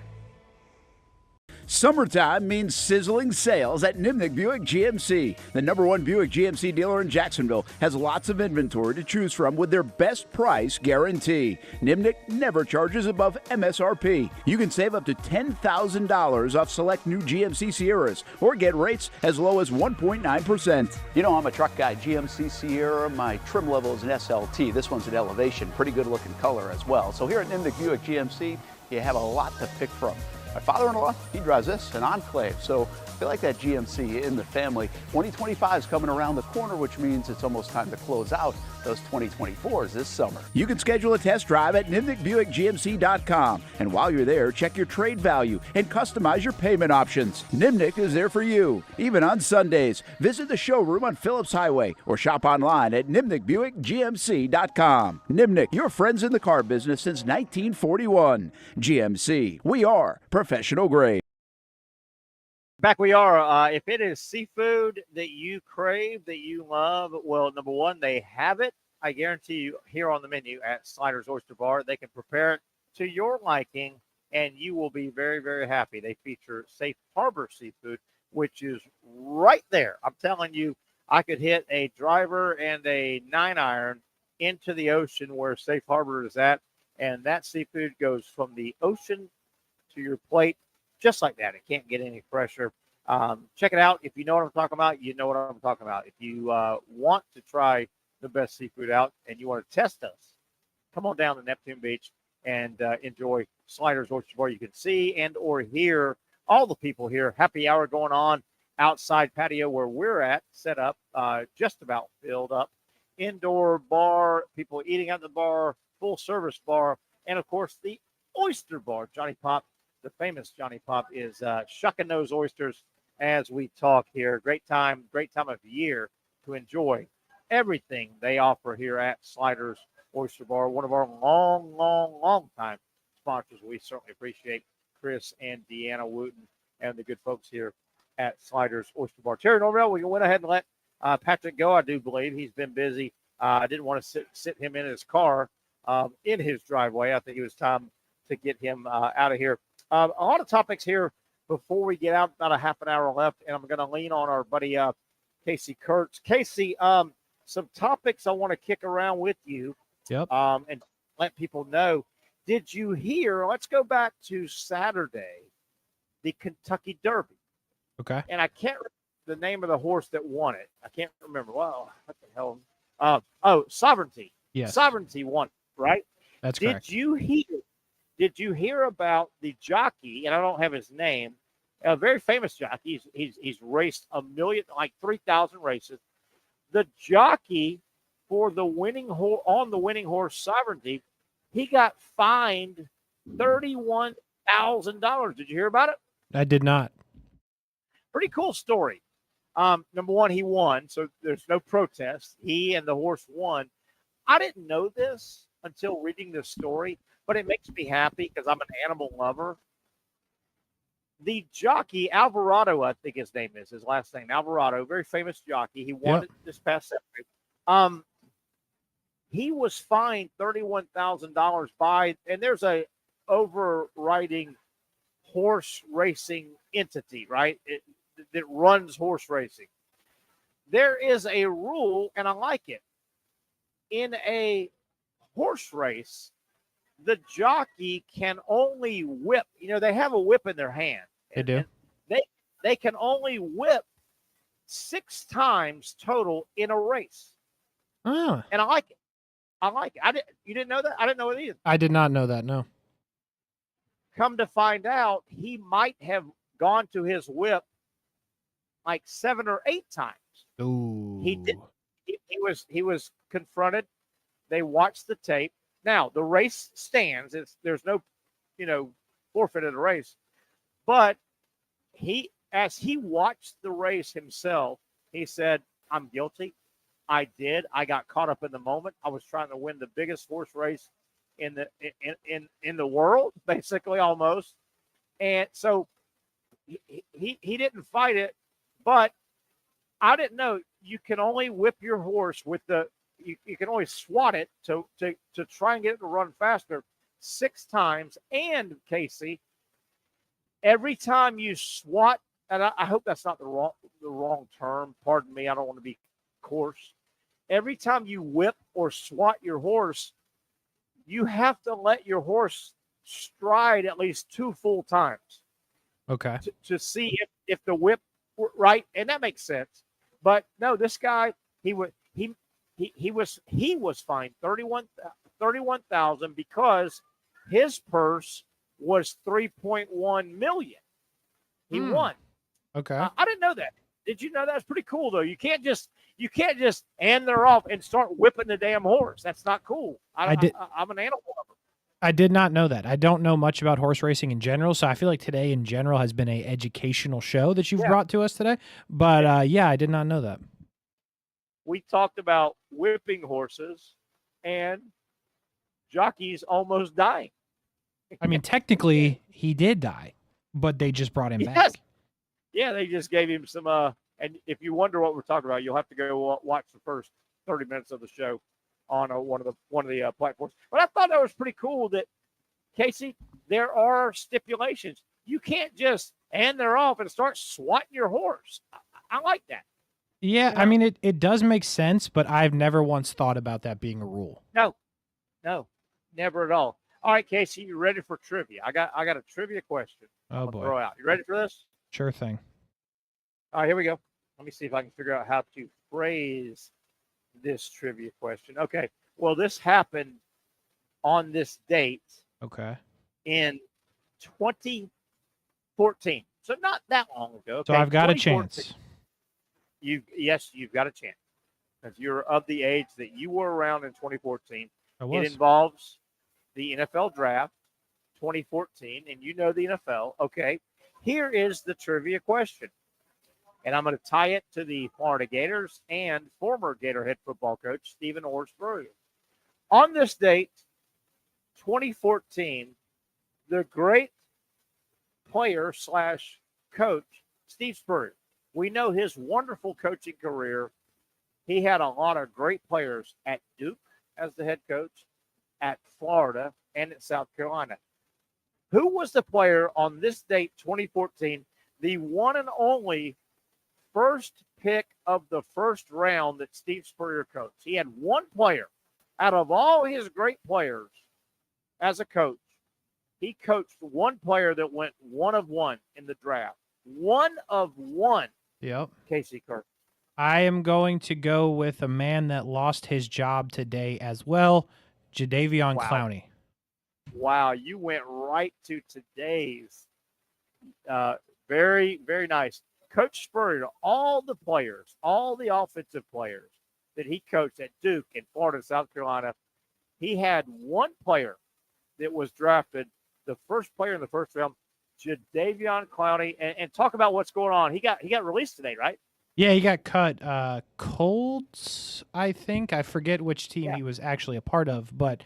I: Summertime means sizzling sales at Nimnik Buick GMC. The #1 Buick GMC dealer in Jacksonville has lots of inventory to choose from with their best price guarantee. Nimnik never charges above MSRP. You can save up to $10,000 off select new GMC Sierras or get rates as low as 1.9%.
J: You know, I'm a truck guy. GMC Sierra, my trim level is an SLT. This one's an Elevation. Pretty good looking color as well. So here at Nimnik Buick GMC, you have a lot to pick from. My father-in-law, he drives this, an Enclave, so I feel like that GMC in the family. 2025 is coming around the corner, which means it's almost time to close out those 2024s this summer.
I: You can schedule a test drive at NimnikBuickGMC.com. And while you're there, check your trade value and customize your payment options. Nimnik is there for you, even on Sundays. Visit the showroom on Phillips Highway or shop online at NimnikBuickGMC.com. Nimnik, your friends in the car business since 1941. GMC, we are professional grade.
B: Back we are. If it is seafood that you crave, that you love, well, number one, they have it. I guarantee you here on the menu at Sliders Oyster Bar, they can prepare it to your liking, and you will be very, very happy. They feature Safe Harbor seafood, which is right there. I'm telling you, I could hit a driver and a 9-iron into the ocean where Safe Harbor is at, and that seafood goes from the ocean to your plate just like that. It can't get any fresher. Check it out. If you know what I'm talking about, you know what I'm talking about. If you want to try the best seafood out and you want to test us, come on down to Neptune Beach and enjoy Sliders Oyster Bar. You can see and or hear all the people here. Happy hour going on outside patio where we're at, set up, just about filled up. Indoor bar, people eating at the bar, full service bar, and of course the Oyster Bar. Johnny Pop, the famous Johnny Pop, is shucking those oysters as we talk here. Great time of year to enjoy everything they offer here at Sliders Oyster Bar. One of our long time sponsors. We certainly appreciate Chris and Deanna Wooten and the good folks here at Sliders Oyster Bar. Terry Norvelle, we went ahead and let Patrick go, I do believe. He's been busy. I didn't want to sit him in his car in his driveway. I think it was time to get him out of here. A lot of topics here before we get out, about a half an hour left, and I'm going to lean on our buddy Casey Kurtz. Casey, some topics I want to kick around with you.
C: Yep.
B: And let people know. Did you hear? Let's go back to Saturday, the Kentucky Derby.
C: Okay.
B: And I can't remember the name of the horse that won it. I can't remember. Well, what the hell? Sovereignty.
C: Yes.
B: Sovereignty won, right?
C: That's correct.
B: Did you hear about the jockey? And I don't have his name. A very famous jockey. He's raced 3,000 races. The jockey for the winning horse Sovereignty, he got fined $31,000. Did you hear about it?
C: I did not.
B: Pretty cool story. Number one, he won, so there's no protest. He and the horse won. I didn't know this until reading this story, but it makes me happy because I'm an animal lover. The jockey, Alvarado, I think his name is, his last name, Alvarado, very famous jockey. He won it this past Saturday. He was fined $31,000 and there's a overriding horse racing entity, right? That runs horse racing. There is a rule, and I like it. In a horse race, the jockey can only whip. You know, they have a whip in their hand.
C: They do.
B: They can only whip 6 times total in a race.
C: Oh.
B: And I like it. You didn't know that? I didn't know it either.
C: I did not know that, no.
B: Come to find out, he might have gone to his whip like 7 or 8 times.
C: Ooh.
B: He did. He was confronted. They watched the tape. Now the race stands. There's no, forfeit of the race. But as he watched the race himself, he said, "I'm guilty. I did. I got caught up in the moment. I was trying to win the biggest horse race in the world, basically, almost." And so he didn't fight it, but I didn't know you can only whip your horse with you can only swat it to try and get it to run faster 6 times. And Casey, every time you swat, and I hope that's not the wrong term. Pardon me. I don't want to be coarse. Every time you whip or swat your horse, you have to let your horse stride at least 2 full times.
C: Okay.
B: To see if the whip right, and that makes sense. But no, this guy, he was fined $31,000 because his purse was $3.1 million. He won.
C: Okay.
B: I didn't know that. Did you know that's pretty cool though? You can't just and they're off and start whipping the damn horse. That's not cool. I'm an animal lover.
C: I did not know that. I don't know much about horse racing in general, so I feel like today in general has been a educational show that you've brought to us today. But I did not know that.
B: We talked about whipping horses and jockeys almost dying.
C: I mean, technically he did die, but they just brought him back.
B: Yeah, they just gave him some. And if you wonder what we're talking about, you'll have to go watch the first 30 minutes of the show on one of the platforms. But I thought that was pretty cool that, Casey, there are stipulations. You can't just and they're off and start swatting your horse. I like that.
C: Yeah, I mean, it does make sense, but I've never once thought about that being a rule.
B: No, never at all. All right, Casey, you ready for trivia? I got a trivia question.
C: Oh boy,
B: throw out. You ready for this?
C: Sure thing.
B: All right, here we go. Let me see if I can figure out how to phrase this trivia question. Okay. Well, this happened on this date.
C: Okay.
B: In 2014. So not that long ago. Okay?
C: So I've got a chance.
B: You've got a chance. If you're of the age that you were around in 2014. It involves the NFL draft 2014, and you know the NFL. Okay. Here is the trivia question. And I'm going to tie it to the Florida Gators and former Gator head football coach, Stephen Orr Spurrier. On this date, 2014, the great player / coach, Steve Spurrier. We know his wonderful coaching career. He had a lot of great players at Duke as the head coach, at Florida, and at South Carolina. Who was the player on this date, 2014, the one and only first pick of the first round that Steve Spurrier coached? He had one player out of all his great players as a coach. He coached one player that went 1 of 1 in the draft. 1 of 1.
C: Yep.
B: Casey Kirk.
C: I am going to go with a man that lost his job today as well, Jadeveon Clowney.
B: Wow, you went right to today's. Very, very nice. Coach Spurrier, all the players, all the offensive players that he coached at Duke and Florida and South Carolina, he had one player that was drafted, the first player in the first round, Jadeveon Clowney. And talk about what's going on. He got released today, right?
C: Yeah, he got cut. Colts, I think. I forget which team he was actually a part of, but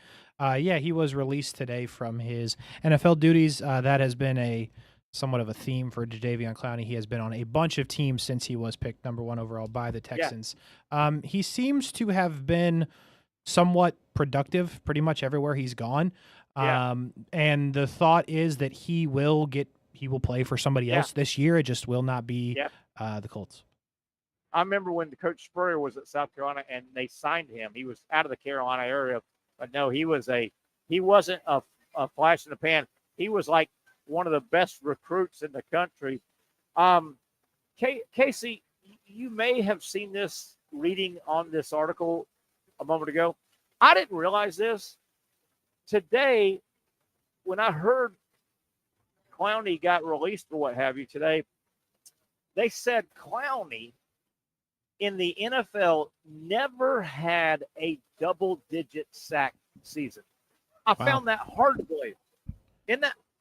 C: he was released today from his NFL duties. That has been somewhat of a theme for Jadeveon Clowney. He has been on a bunch of teams since he was picked number 1 overall by the Texans. Yeah. He seems to have been somewhat productive pretty much everywhere he's gone. Yeah. And the thought is that he will play for somebody else this year. It just will not be the Colts.
B: I remember when the Coach Spurrier was at South Carolina and they signed him. He was out of the Carolina area, but no, he wasn't a flash in the pan. He was like one of the best recruits in the country. Casey, you may have seen this reading on this article a moment ago. I didn't realize this. Today, when I heard Clowney got released or what have you today, they said Clowney in the NFL never had a double-digit sack season. I found that hard to believe.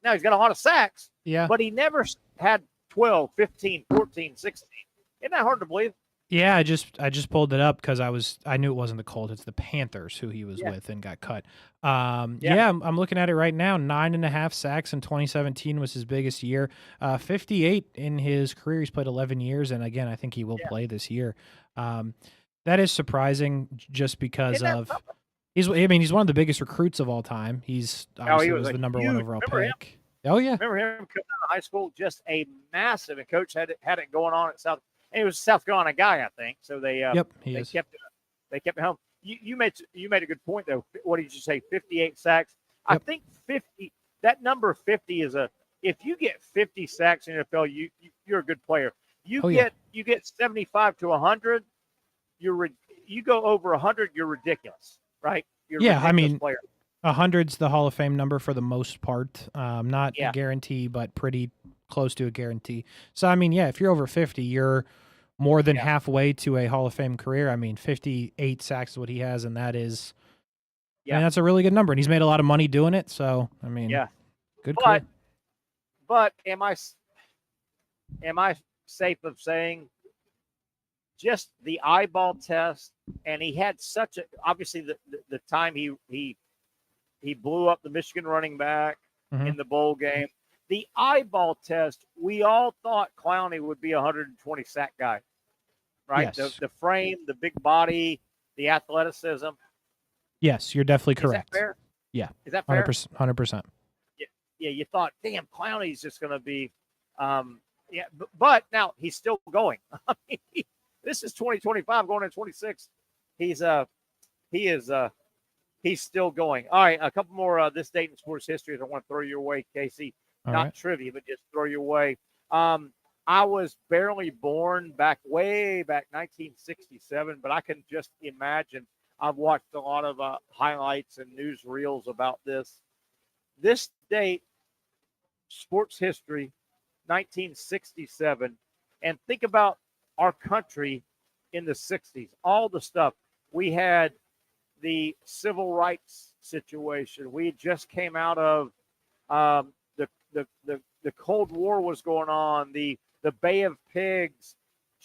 B: Now, he's got a lot of sacks, but he never had 12, 15, 14, 16. Isn't that hard to believe?
C: Yeah, I just pulled it up because I knew it wasn't the Colts. It's the Panthers who he was with and got cut. I'm looking at it right now. 9.5 sacks in 2017 was his biggest year. 58 in his career. He's played 11 years, and again, I think he will play this year. That is surprising, just because of he's one of the biggest recruits of all time. He was the number 1 overall pick. Oh yeah.
B: Remember him coming out of high school, just a massive. And coach had it going on at South. And he was a South Carolina guy, I think. So they kept it home. You made a good point though. What did you say? 58 sacks. Yep. I think 50. That number 50 is if you get 50 sacks in the NFL, you're a good player. You get 75 to 100. You go over 100, you're ridiculous, right? You're a ridiculous player.
C: 100's the Hall of Fame number for the most part. Not a guarantee, but pretty close to a guarantee. So, I mean, if you're over 50, you're more than halfway to a Hall of Fame career. I mean, 58 sacks is what he has, and that is I mean, that's a really good number. And he's made a lot of money doing it. So, I mean, good career.
B: But am I safe of saying just the eyeball test, and he had such a obviously the time he blew up the Michigan running back in the bowl game. The eyeball test, we all thought Clowney would be a 120 sack guy, right?
C: Yes.
B: The frame, the big body, the athleticism.
C: Yes, you're definitely correct.
B: Is that fair?
C: Yeah.
B: Is that fair?
C: 100%.
B: Yeah, you thought, damn, Clowney's just going to be, but now he's still going. I mean, this is 2025 going into 26. He's still going. All right, a couple more this date in sports history that I want to throw your way, Casey. Not trivia, but just throw your way. I was barely born way back 1967, but I can just imagine. I've watched a lot of highlights and newsreels about this. This date, sports history, 1967, and think about our country in the 60s. All the stuff we had, the civil rights situation. We just came out of the Cold War was going on. The Bay of Pigs.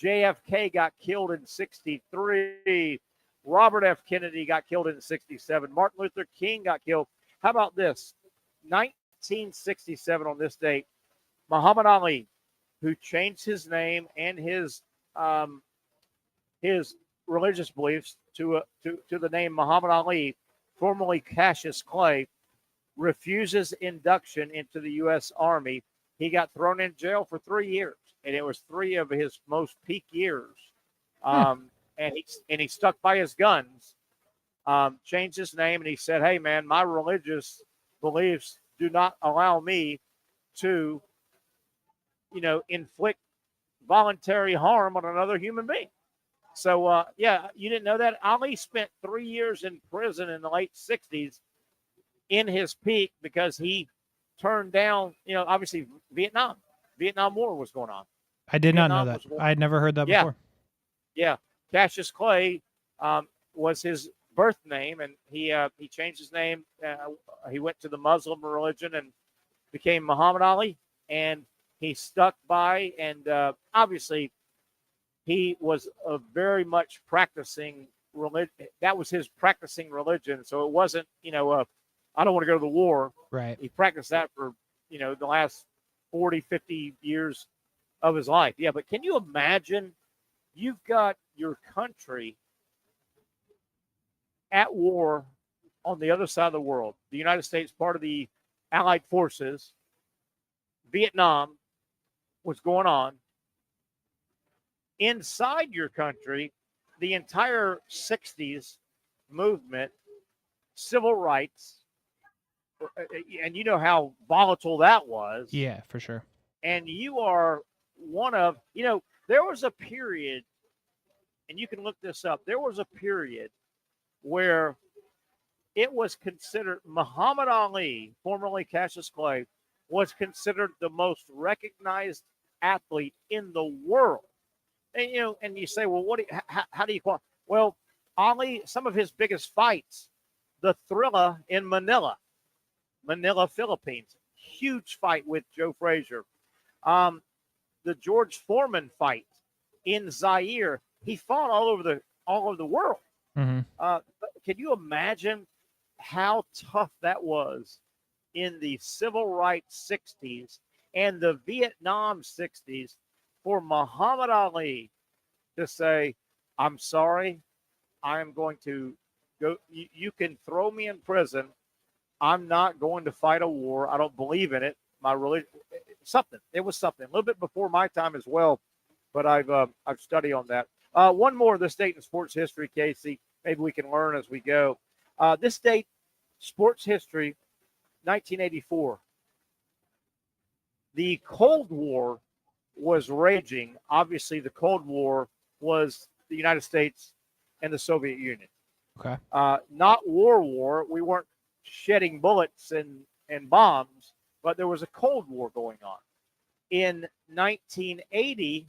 B: JFK got killed in 63. Robert F. Kennedy got killed in 67. Martin Luther King got killed. How about this? 1967 on this date, Muhammad Ali, who changed his name and his religious beliefs to the name Muhammad Ali, formerly Cassius Clay, refuses induction into the U.S. Army. He got thrown in jail for 3 years, and it was 3 of his most peak years. And he stuck by his guns, changed his name, and he said, hey, man, my religious beliefs do not allow me to, inflict voluntary harm on another human being. So, you didn't know that? Ali spent 3 years in prison in the late 60s in his peak because he turned down, obviously Vietnam War was going on.
C: I did not know that. I had never heard that before.
B: Yeah. Cassius Clay was his birth name, and he changed his name. He went to the Muslim religion and became Muhammad Ali, and he stuck by. And obviously, he was a very much practicing religion. That was his practicing religion. So it wasn't, I don't want to go to the war.
C: Right.
B: He practiced that for, the last 40, 50 years of his life. Yeah, but can you imagine? You've got your country at war on the other side of the world. The United States, part of the Allied forces. Vietnam was going on. Inside your country, the entire 60s movement, civil rights, and you know how volatile that was.
C: Yeah, for sure.
B: And you are one of, there was a period, and you can look this up, there was a period where it was considered, Muhammad Ali, formerly Cassius Clay, was considered the most recognized athlete in the world. And, and you say, well, how do you qualify? Well, Ali, some of his biggest fights, the Thriller in Manila, Philippines, huge fight with Joe Frazier. The George Foreman fight in Zaire. He fought all over the world.
C: Mm-hmm.
B: Can you imagine how tough that was in the civil rights 60s and the Vietnam 60s for Muhammad Ali to say, I'm sorry, I am going to go. You can throw me in prison. I'm not going to fight a war. I don't believe in it. my religion. Something. It was something. A little bit before my time as well, but I've studied on that. One more of this date in sports history, Casey. Maybe we can learn as we go. This date, sports history, 1984. The Cold War was raging. Obviously, the Cold War was the United States and the Soviet Union.
C: Okay.
B: Not war. We weren't shedding bullets and bombs, but there was a Cold War going on. In 1980,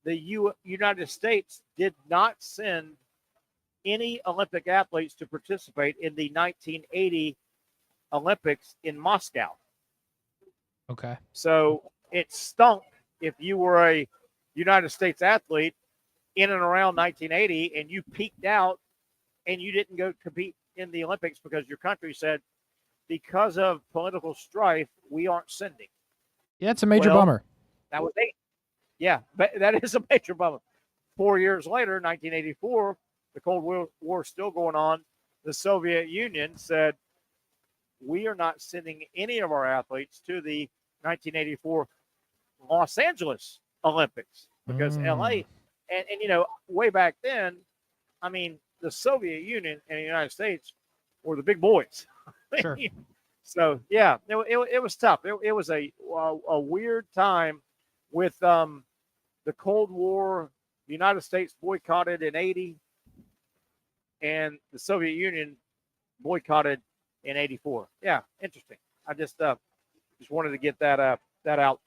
B: the United States did not send any Olympic athletes to participate in the 1980 Olympics in Moscow.
C: Okay.
B: So it stunk if you were a United States athlete in and around 1980 and you peaked out and you didn't go compete in the Olympics because your country said, because of political strife, we aren't sending.
C: Yeah, it's a major bummer.
B: That was it. Yeah, but that is a major bummer. 4 years later, 1984, the Cold War still going on. The Soviet Union said, we are not sending any of our athletes to the 1984 Los Angeles Olympics because LA, and you know, way back then, I mean, the Soviet Union and the United States were the big boys.
C: Sure.
B: So yeah, it was tough. It was a weird time with the Cold War. The United States boycotted in 80, and the Soviet Union boycotted in 84. Yeah, interesting. I just wanted to get that out.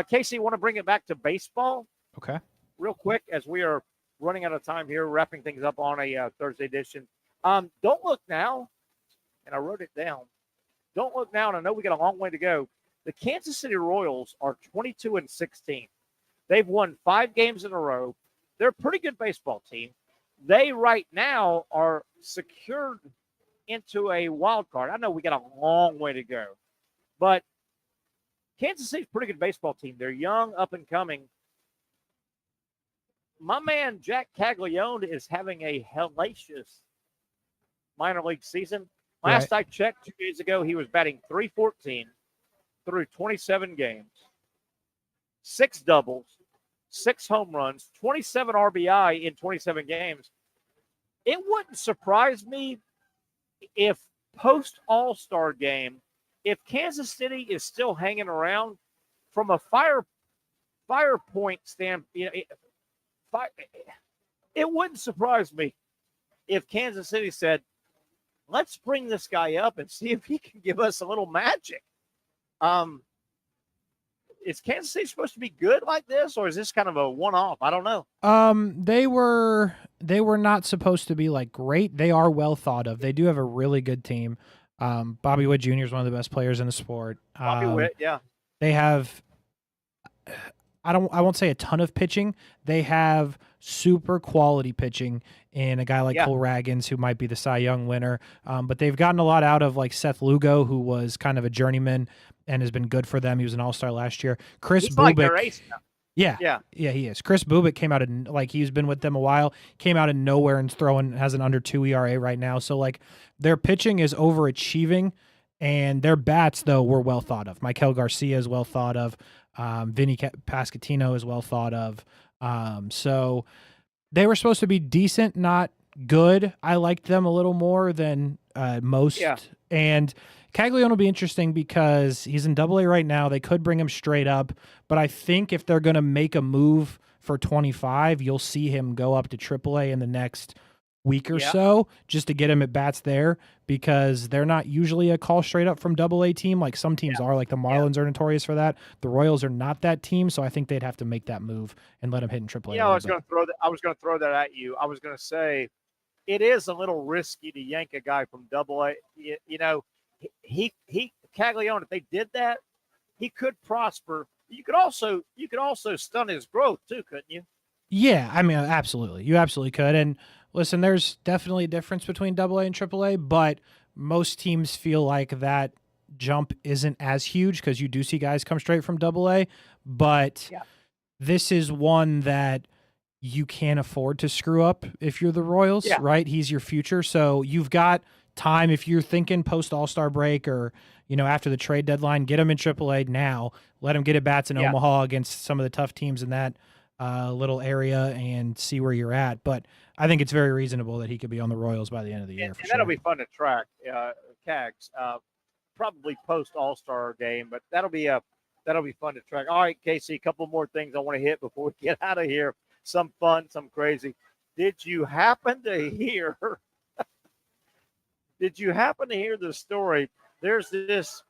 B: Casey, want to bring it back to baseball?
C: Okay.
B: Real quick, as we are running out of time here, wrapping things up on a Thursday edition. Don't look now, and I wrote it down. Don't look now, and I know we got a long way to go. The Kansas City Royals are 22-16. They've won 5 games in a row. They're a pretty good baseball team. They right now are secured into a wild card. I know we got a long way to go, but Kansas City's a pretty good baseball team. They're young, up and coming. My man Jack Caglione is having a hellacious minor league season. Last I checked 2 days ago, he was batting .314 through 27 games, 6 doubles, 6 home runs, 27 RBI in 27 games. It wouldn't surprise me if post All-Star game, if Kansas City is still hanging around from a fire point standpoint, it wouldn't surprise me if Kansas City said, let's bring this guy up and see if he can give us a little magic. Is Kansas City supposed to be good like this, or is this kind of a one-off? I don't know.
C: They were not supposed to be like great. They are well thought of. They do have a really good team. Bobby Witt Jr. is one of the best players in the sport.
B: Bobby Witt, yeah.
C: They have, I won't say a ton of pitching. They have super quality pitching in a guy like Cole Raggins, who might be the Cy Young winner. But they've gotten a lot out of like Seth Lugo, who was kind of a journeyman and has been good for them. He was an all-star last year. Chris
B: He's
C: Bubic.
B: Like their ace now.
C: Yeah, he is. Chris Bubic came out and like he's been with them a while, came out of nowhere and has an under 2 ERA right now. So like their pitching is overachieving, and their bats though were well thought of. Maikel Garcia is well thought of. Vinny Pasquantino is well thought of. So they were supposed to be decent, not good. I liked them a little more than most.
B: Yeah.
C: And Caglione will be interesting because he's in Double-A right now. They could bring him straight up, but I think if they're going to make a move for 25, you'll see him go up to Triple-A in the next week or so just to get him at bats there, because they're not usually a call straight up from Double-A team like some teams are. Like the Marlins are notorious for that. The Royals are not that team, so I think they'd have to make that move and let him hit in Triple-A.
B: I was going to throw that at you. I was going to say it is a little risky to yank a guy from Double-A. You know, he Caglione, if they did that, he could prosper. You could also stunt his growth too, couldn't you?
C: Yeah, I mean, absolutely. You absolutely could. And listen, there's definitely a difference between Double-A and Triple-A, but most teams feel like that jump isn't as huge because you do see guys come straight from Double-A. But this is one that you can't afford to screw up if you're the Royals, right? He's your future. So you've got time, if you're thinking post All-Star break or, after the trade deadline, get him in AAA now. Let him get at bats in Omaha against some of the tough teams in that little area and see where you're at. But I think it's very reasonable that he could be on the Royals by the end of the year.
B: That'll be fun to track, Cags. Probably post All-Star game, but that'll be fun to track. All right, Casey, a couple more things I want to hit before we get out of here. Some fun, some crazy. Did you happen to hear? Did you happen to hear the story? There's this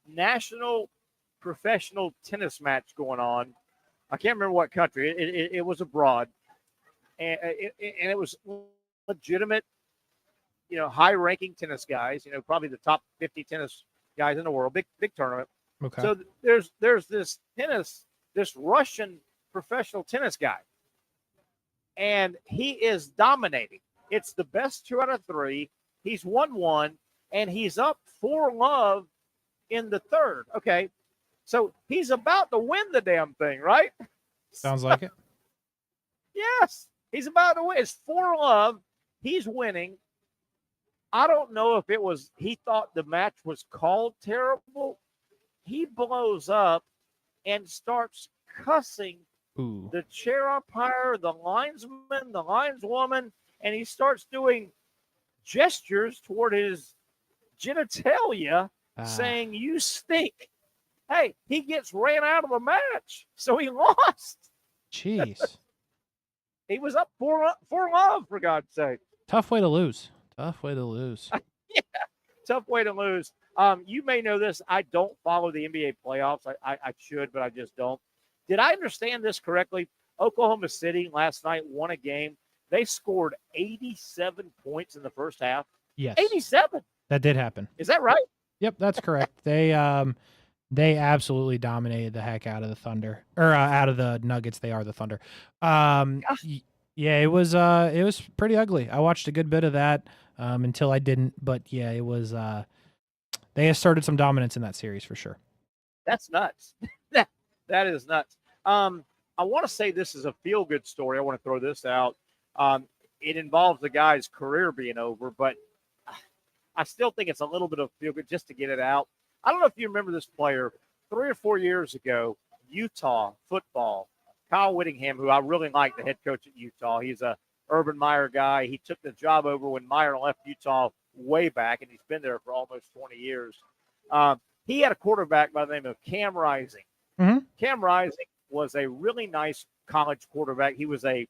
B: national professional tennis match going on. I can't remember what country. It was abroad, and it was legitimate, high-ranking tennis guys. Probably the top 50 tennis guys in the world. Big tournament.
C: Okay.
B: So there's this Russian professional tennis guy, and he is dominating. It's the best 2 out of 3. He's won 1, and he's up 4-love in the third. Okay, so he's about to win the damn thing, right?
C: Sounds like it.
B: Yes, he's about to win. It's 4-love. He's winning. I don't know if it was he thought the match was called terrible. He blows up and starts cussing the chair umpire, the linesman, the lineswoman, and he starts doing gestures toward his genitalia saying, "You stink." Hey, he gets ran out of the match, so he lost.
C: Jeez.
B: He was up 4-love, for God's sake.
C: Tough way to lose.
B: Yeah, tough way to lose. You may know this. I don't follow the NBA playoffs. I should, but I just don't. Did I understand this correctly? Oklahoma City last night won a game. They scored 87 points in the first half.
C: Yes.
B: 87.
C: That did happen.
B: Is that right?
C: Yep, that's correct. They absolutely dominated the heck out of the Thunder, or out of the Nuggets. They are the Thunder. Yeah, it was pretty ugly. I watched a good bit of that until I didn't, but yeah, it was. They asserted some dominance in that series for sure.
B: That's nuts. That is nuts. I want to say this is a feel-good story. I want to throw this out. It involves the guy's career being over, but I still think it's a little bit of feel-good just to get it out. I don't know if you remember this player 3 or 4 years ago, Utah football, Kyle Whittingham, who I really like, the head coach at Utah. He's a Urban Meyer guy. He took the job over when Meyer left Utah way back, and he's been there for almost 20 years. He had a quarterback by the name of Cam Rising.
C: Mm-hmm.
B: Cam Rising was a really nice college quarterback. He was a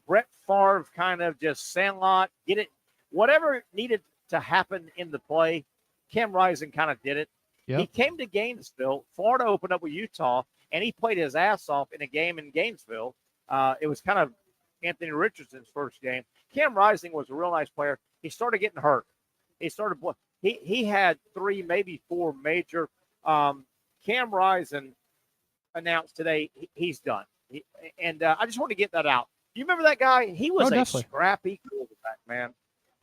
B: Brett Favre kind of just sandlot, get it, whatever needed to happen in the play. Cam Rising kind of did it.
C: Yep.
B: He came to Gainesville. Florida opened up with Utah, and he played his ass off in a game in Gainesville. It was kind of Anthony Richardson's first game. Cam Rising was a real nice player. He started getting hurt. He had 3, maybe 4 major. Cam Rising announced today he's done. I just want to get that out. Do you remember that guy? He was
C: definitely.
B: Scrappy quarterback, man.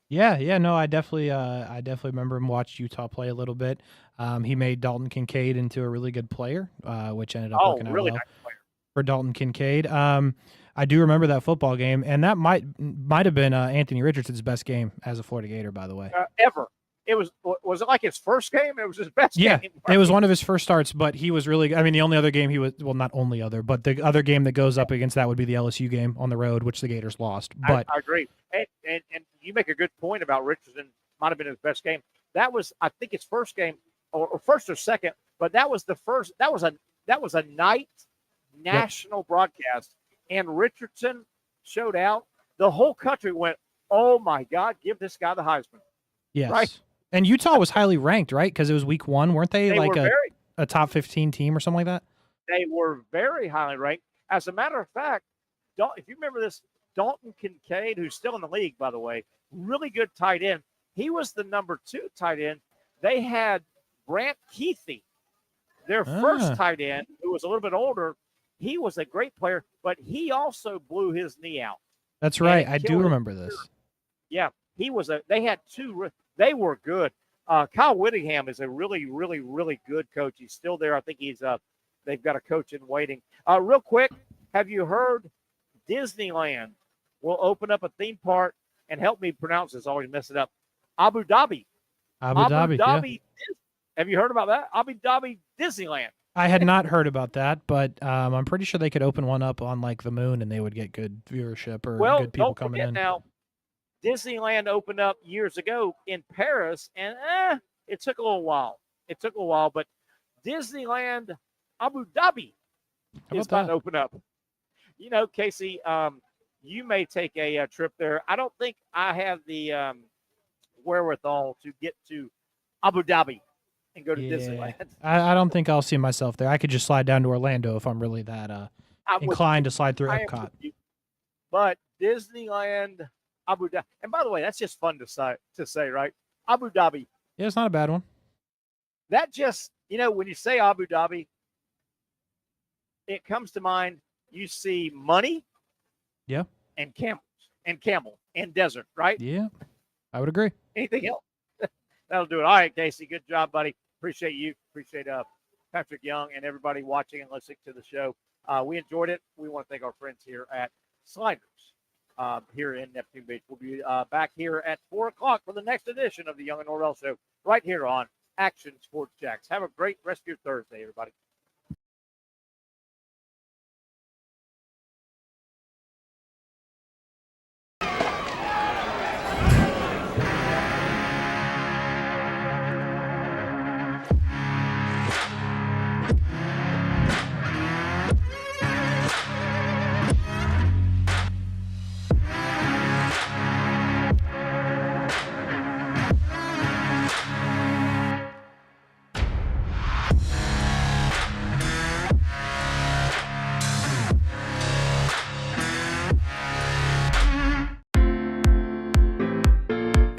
C: Yeah, no, I definitely remember him watch Utah play a little bit. He made Dalton Kincaid into a really good player, which ended up working out
B: really
C: well
B: nice player
C: for Dalton Kincaid. I do remember that football game, and that might have been Anthony Richardson's best game as a Florida Gator, by the way.
B: Ever. It was it like his first game? It was his best game.
C: Yeah, it was one of his first starts, but he was really, I mean, the only other game not only other, but the other game that goes up against that would be the LSU game on the road, which the Gators lost. But
B: I agree. And you make a good point about Richardson. Might have been his best game. That was, I think, his first game, or first or second, but that was the first. That was a night national broadcast, and Richardson showed out. The whole country went, "Oh my God, give this guy the Heisman!"
C: Yes,
B: right.
C: And Utah was highly ranked, right? Because it was week 1, weren't they? Like a top 15 team or something like that.
B: They were very highly ranked. As a matter of fact, if you remember this, Dalton Kincaid, who's still in the league, by the way, really good tight end. He was the number 2 tight end. They had Brant Keithy, their first tight end, who was a little bit older. He was a great player, but he also blew his knee out.
C: That's right. I do remember this.
B: Yeah, they had 2. They were good. Kyle Whittingham is a really, really, really good coach. He's still there. I think they've got a coach in waiting. Real quick, have you heard Disneyland will open up a theme park and help me pronounce this, I always mess it up. Abu Dhabi.
C: Abu Dhabi. Yeah.
B: Have you heard about that? Abu Dhabi Disneyland.
C: I had not heard about that, but I'm pretty sure they could open one up on like the moon and they would get good viewership or good people coming in.
B: Now, Disneyland opened up years ago in Paris, and it took a little while. But Disneyland Abu Dhabi is about to open up. You know, Casey, you may take a trip there. I don't think I have the wherewithal to get to Abu Dhabi and go to Disneyland.
C: I don't think I'll see myself there. I could just slide down to Orlando if I'm really that inclined to slide through Epcot.
B: But Disneyland Abu Dhabi, and by the way, that's just fun to say, right? Abu Dhabi.
C: Yeah, it's not a bad one.
B: That just, you know, when you say Abu Dhabi, it comes to mind, you see money.
C: Yeah.
B: And camel and desert, right?
C: Yeah, I would agree.
B: Anything else? That'll do it. All right, Casey, good job, buddy. Appreciate you. Appreciate Patrick Young and everybody watching and listening to the show. We enjoyed it. We want to thank our friends here at Sliders here in Neptune Beach. We'll be back here at 4 o'clock for the next edition of the Young and Norvelle Show right here on Action Sports Jacks. Have a great rest of your Thursday, everybody.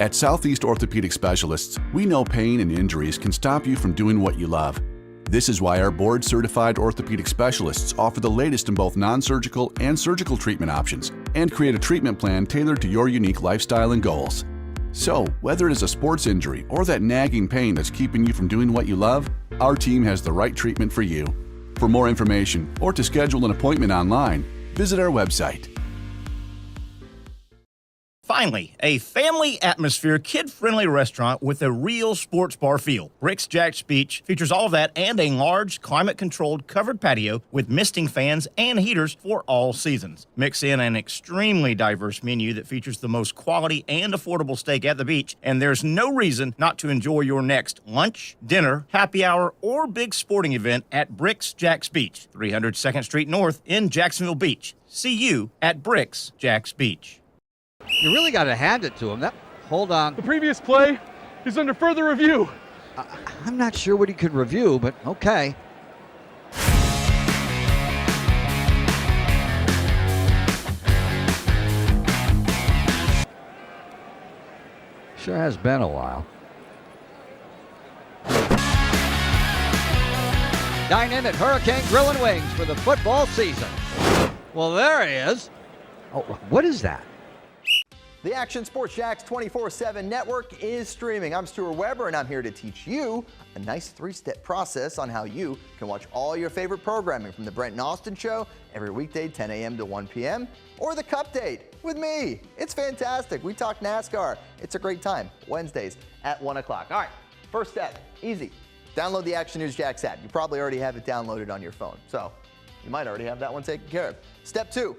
D: At Southeast Orthopedic Specialists, we know pain and injuries can stop you from doing what you love. This is why our board-certified orthopedic specialists offer the latest in both non-surgical and surgical treatment options and create a treatment plan tailored to your unique lifestyle and goals. So, whether it is a sports injury or that nagging pain that's keeping you from doing what you love, our team has the right treatment for you. For more information or to schedule an appointment online, visit our website.
E: Finally, a family atmosphere, kid-friendly restaurant with a real sports bar feel. Rick's Jack's Beach features all of that and a large, climate-controlled covered patio with misting fans and heaters for all seasons. Mix in an extremely diverse menu that features the most quality and affordable steak at the beach, and there's no reason not to enjoy your next lunch, dinner, happy hour, or big sporting event at Rick's Jack's Beach, 300 2nd Street North in Jacksonville Beach. See you at Rick's Jack's Beach.
F: You really got to hand it to him. Hold on.
G: The previous play is under further review.
F: I'm not sure what he could review, but okay. Sure has been a while. Dine in at Hurricane Grill and Wings for the football season. Well, there he is. Oh, what is that?
H: The Action Sports Jacks 24/7 network is streaming. I'm Stuart Weber, and I'm here to teach you a nice three-step process on how you can watch all your favorite programming from the Brent and Austin Show every weekday 10 a.m. to 1 p.m. or the Cup Date with me. It's fantastic. We talk NASCAR. It's a great time. Wednesdays at 1 o'clock. All right, first step, easy. Download the Action News Jacks app. You probably already have it downloaded on your phone, so you might already have that one taken care of. Step 2,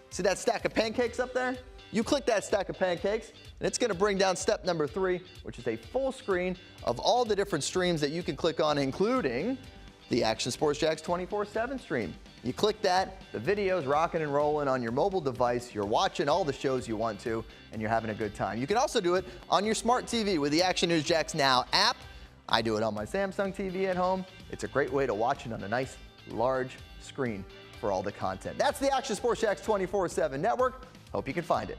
H: see that stack of pancakes up there? You click that stack of pancakes, and it's going to bring down step number 3, which is a full screen of all the different streams that you can click on, including the Action Sports Jacks 24/7 stream. You click that, the video's rocking and rolling on your mobile device, you're watching all the shows you want to, and you're having a good time. You can also do it on your smart TV with the Action News Jacks Now app. I do it on my Samsung TV at home. It's a great way to watch it on a nice, large screen for all the content. That's the Action Sports Jacks 24/7 network. Hope you can find it.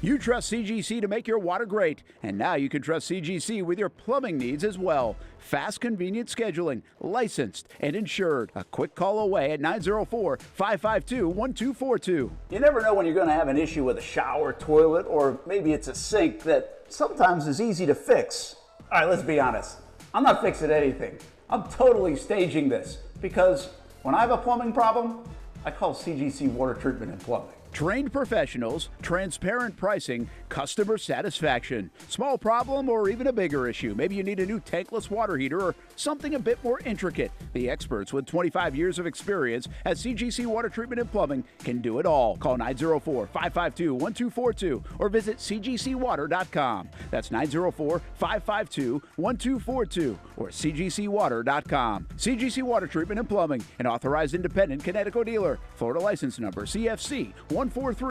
I: You trust CGC to make your water great, and now you can trust CGC with your plumbing needs as well. Fast, convenient scheduling, licensed and insured. A quick call away at 904-552-1242.
J: You never know when you're going to have an issue with a shower, toilet, or maybe it's a sink that sometimes is easy to fix. All right, let's be honest. I'm not fixing anything. I'm totally staging this because when I have a plumbing problem, I call CGC Water Treatment and Plumbing.
I: Trained professionals, transparent pricing, customer satisfaction. Small problem or even a bigger issue. Maybe you need a new tankless water heater or something a bit more intricate. The experts with 25 years of experience at CGC Water Treatment and Plumbing can do it all. Call 904-552-1242 or visit cgcwater.com. That's 904-552-1242 or cgcwater.com. CGC Water Treatment and Plumbing, an authorized independent Connecticut dealer. Florida license number CFC 143.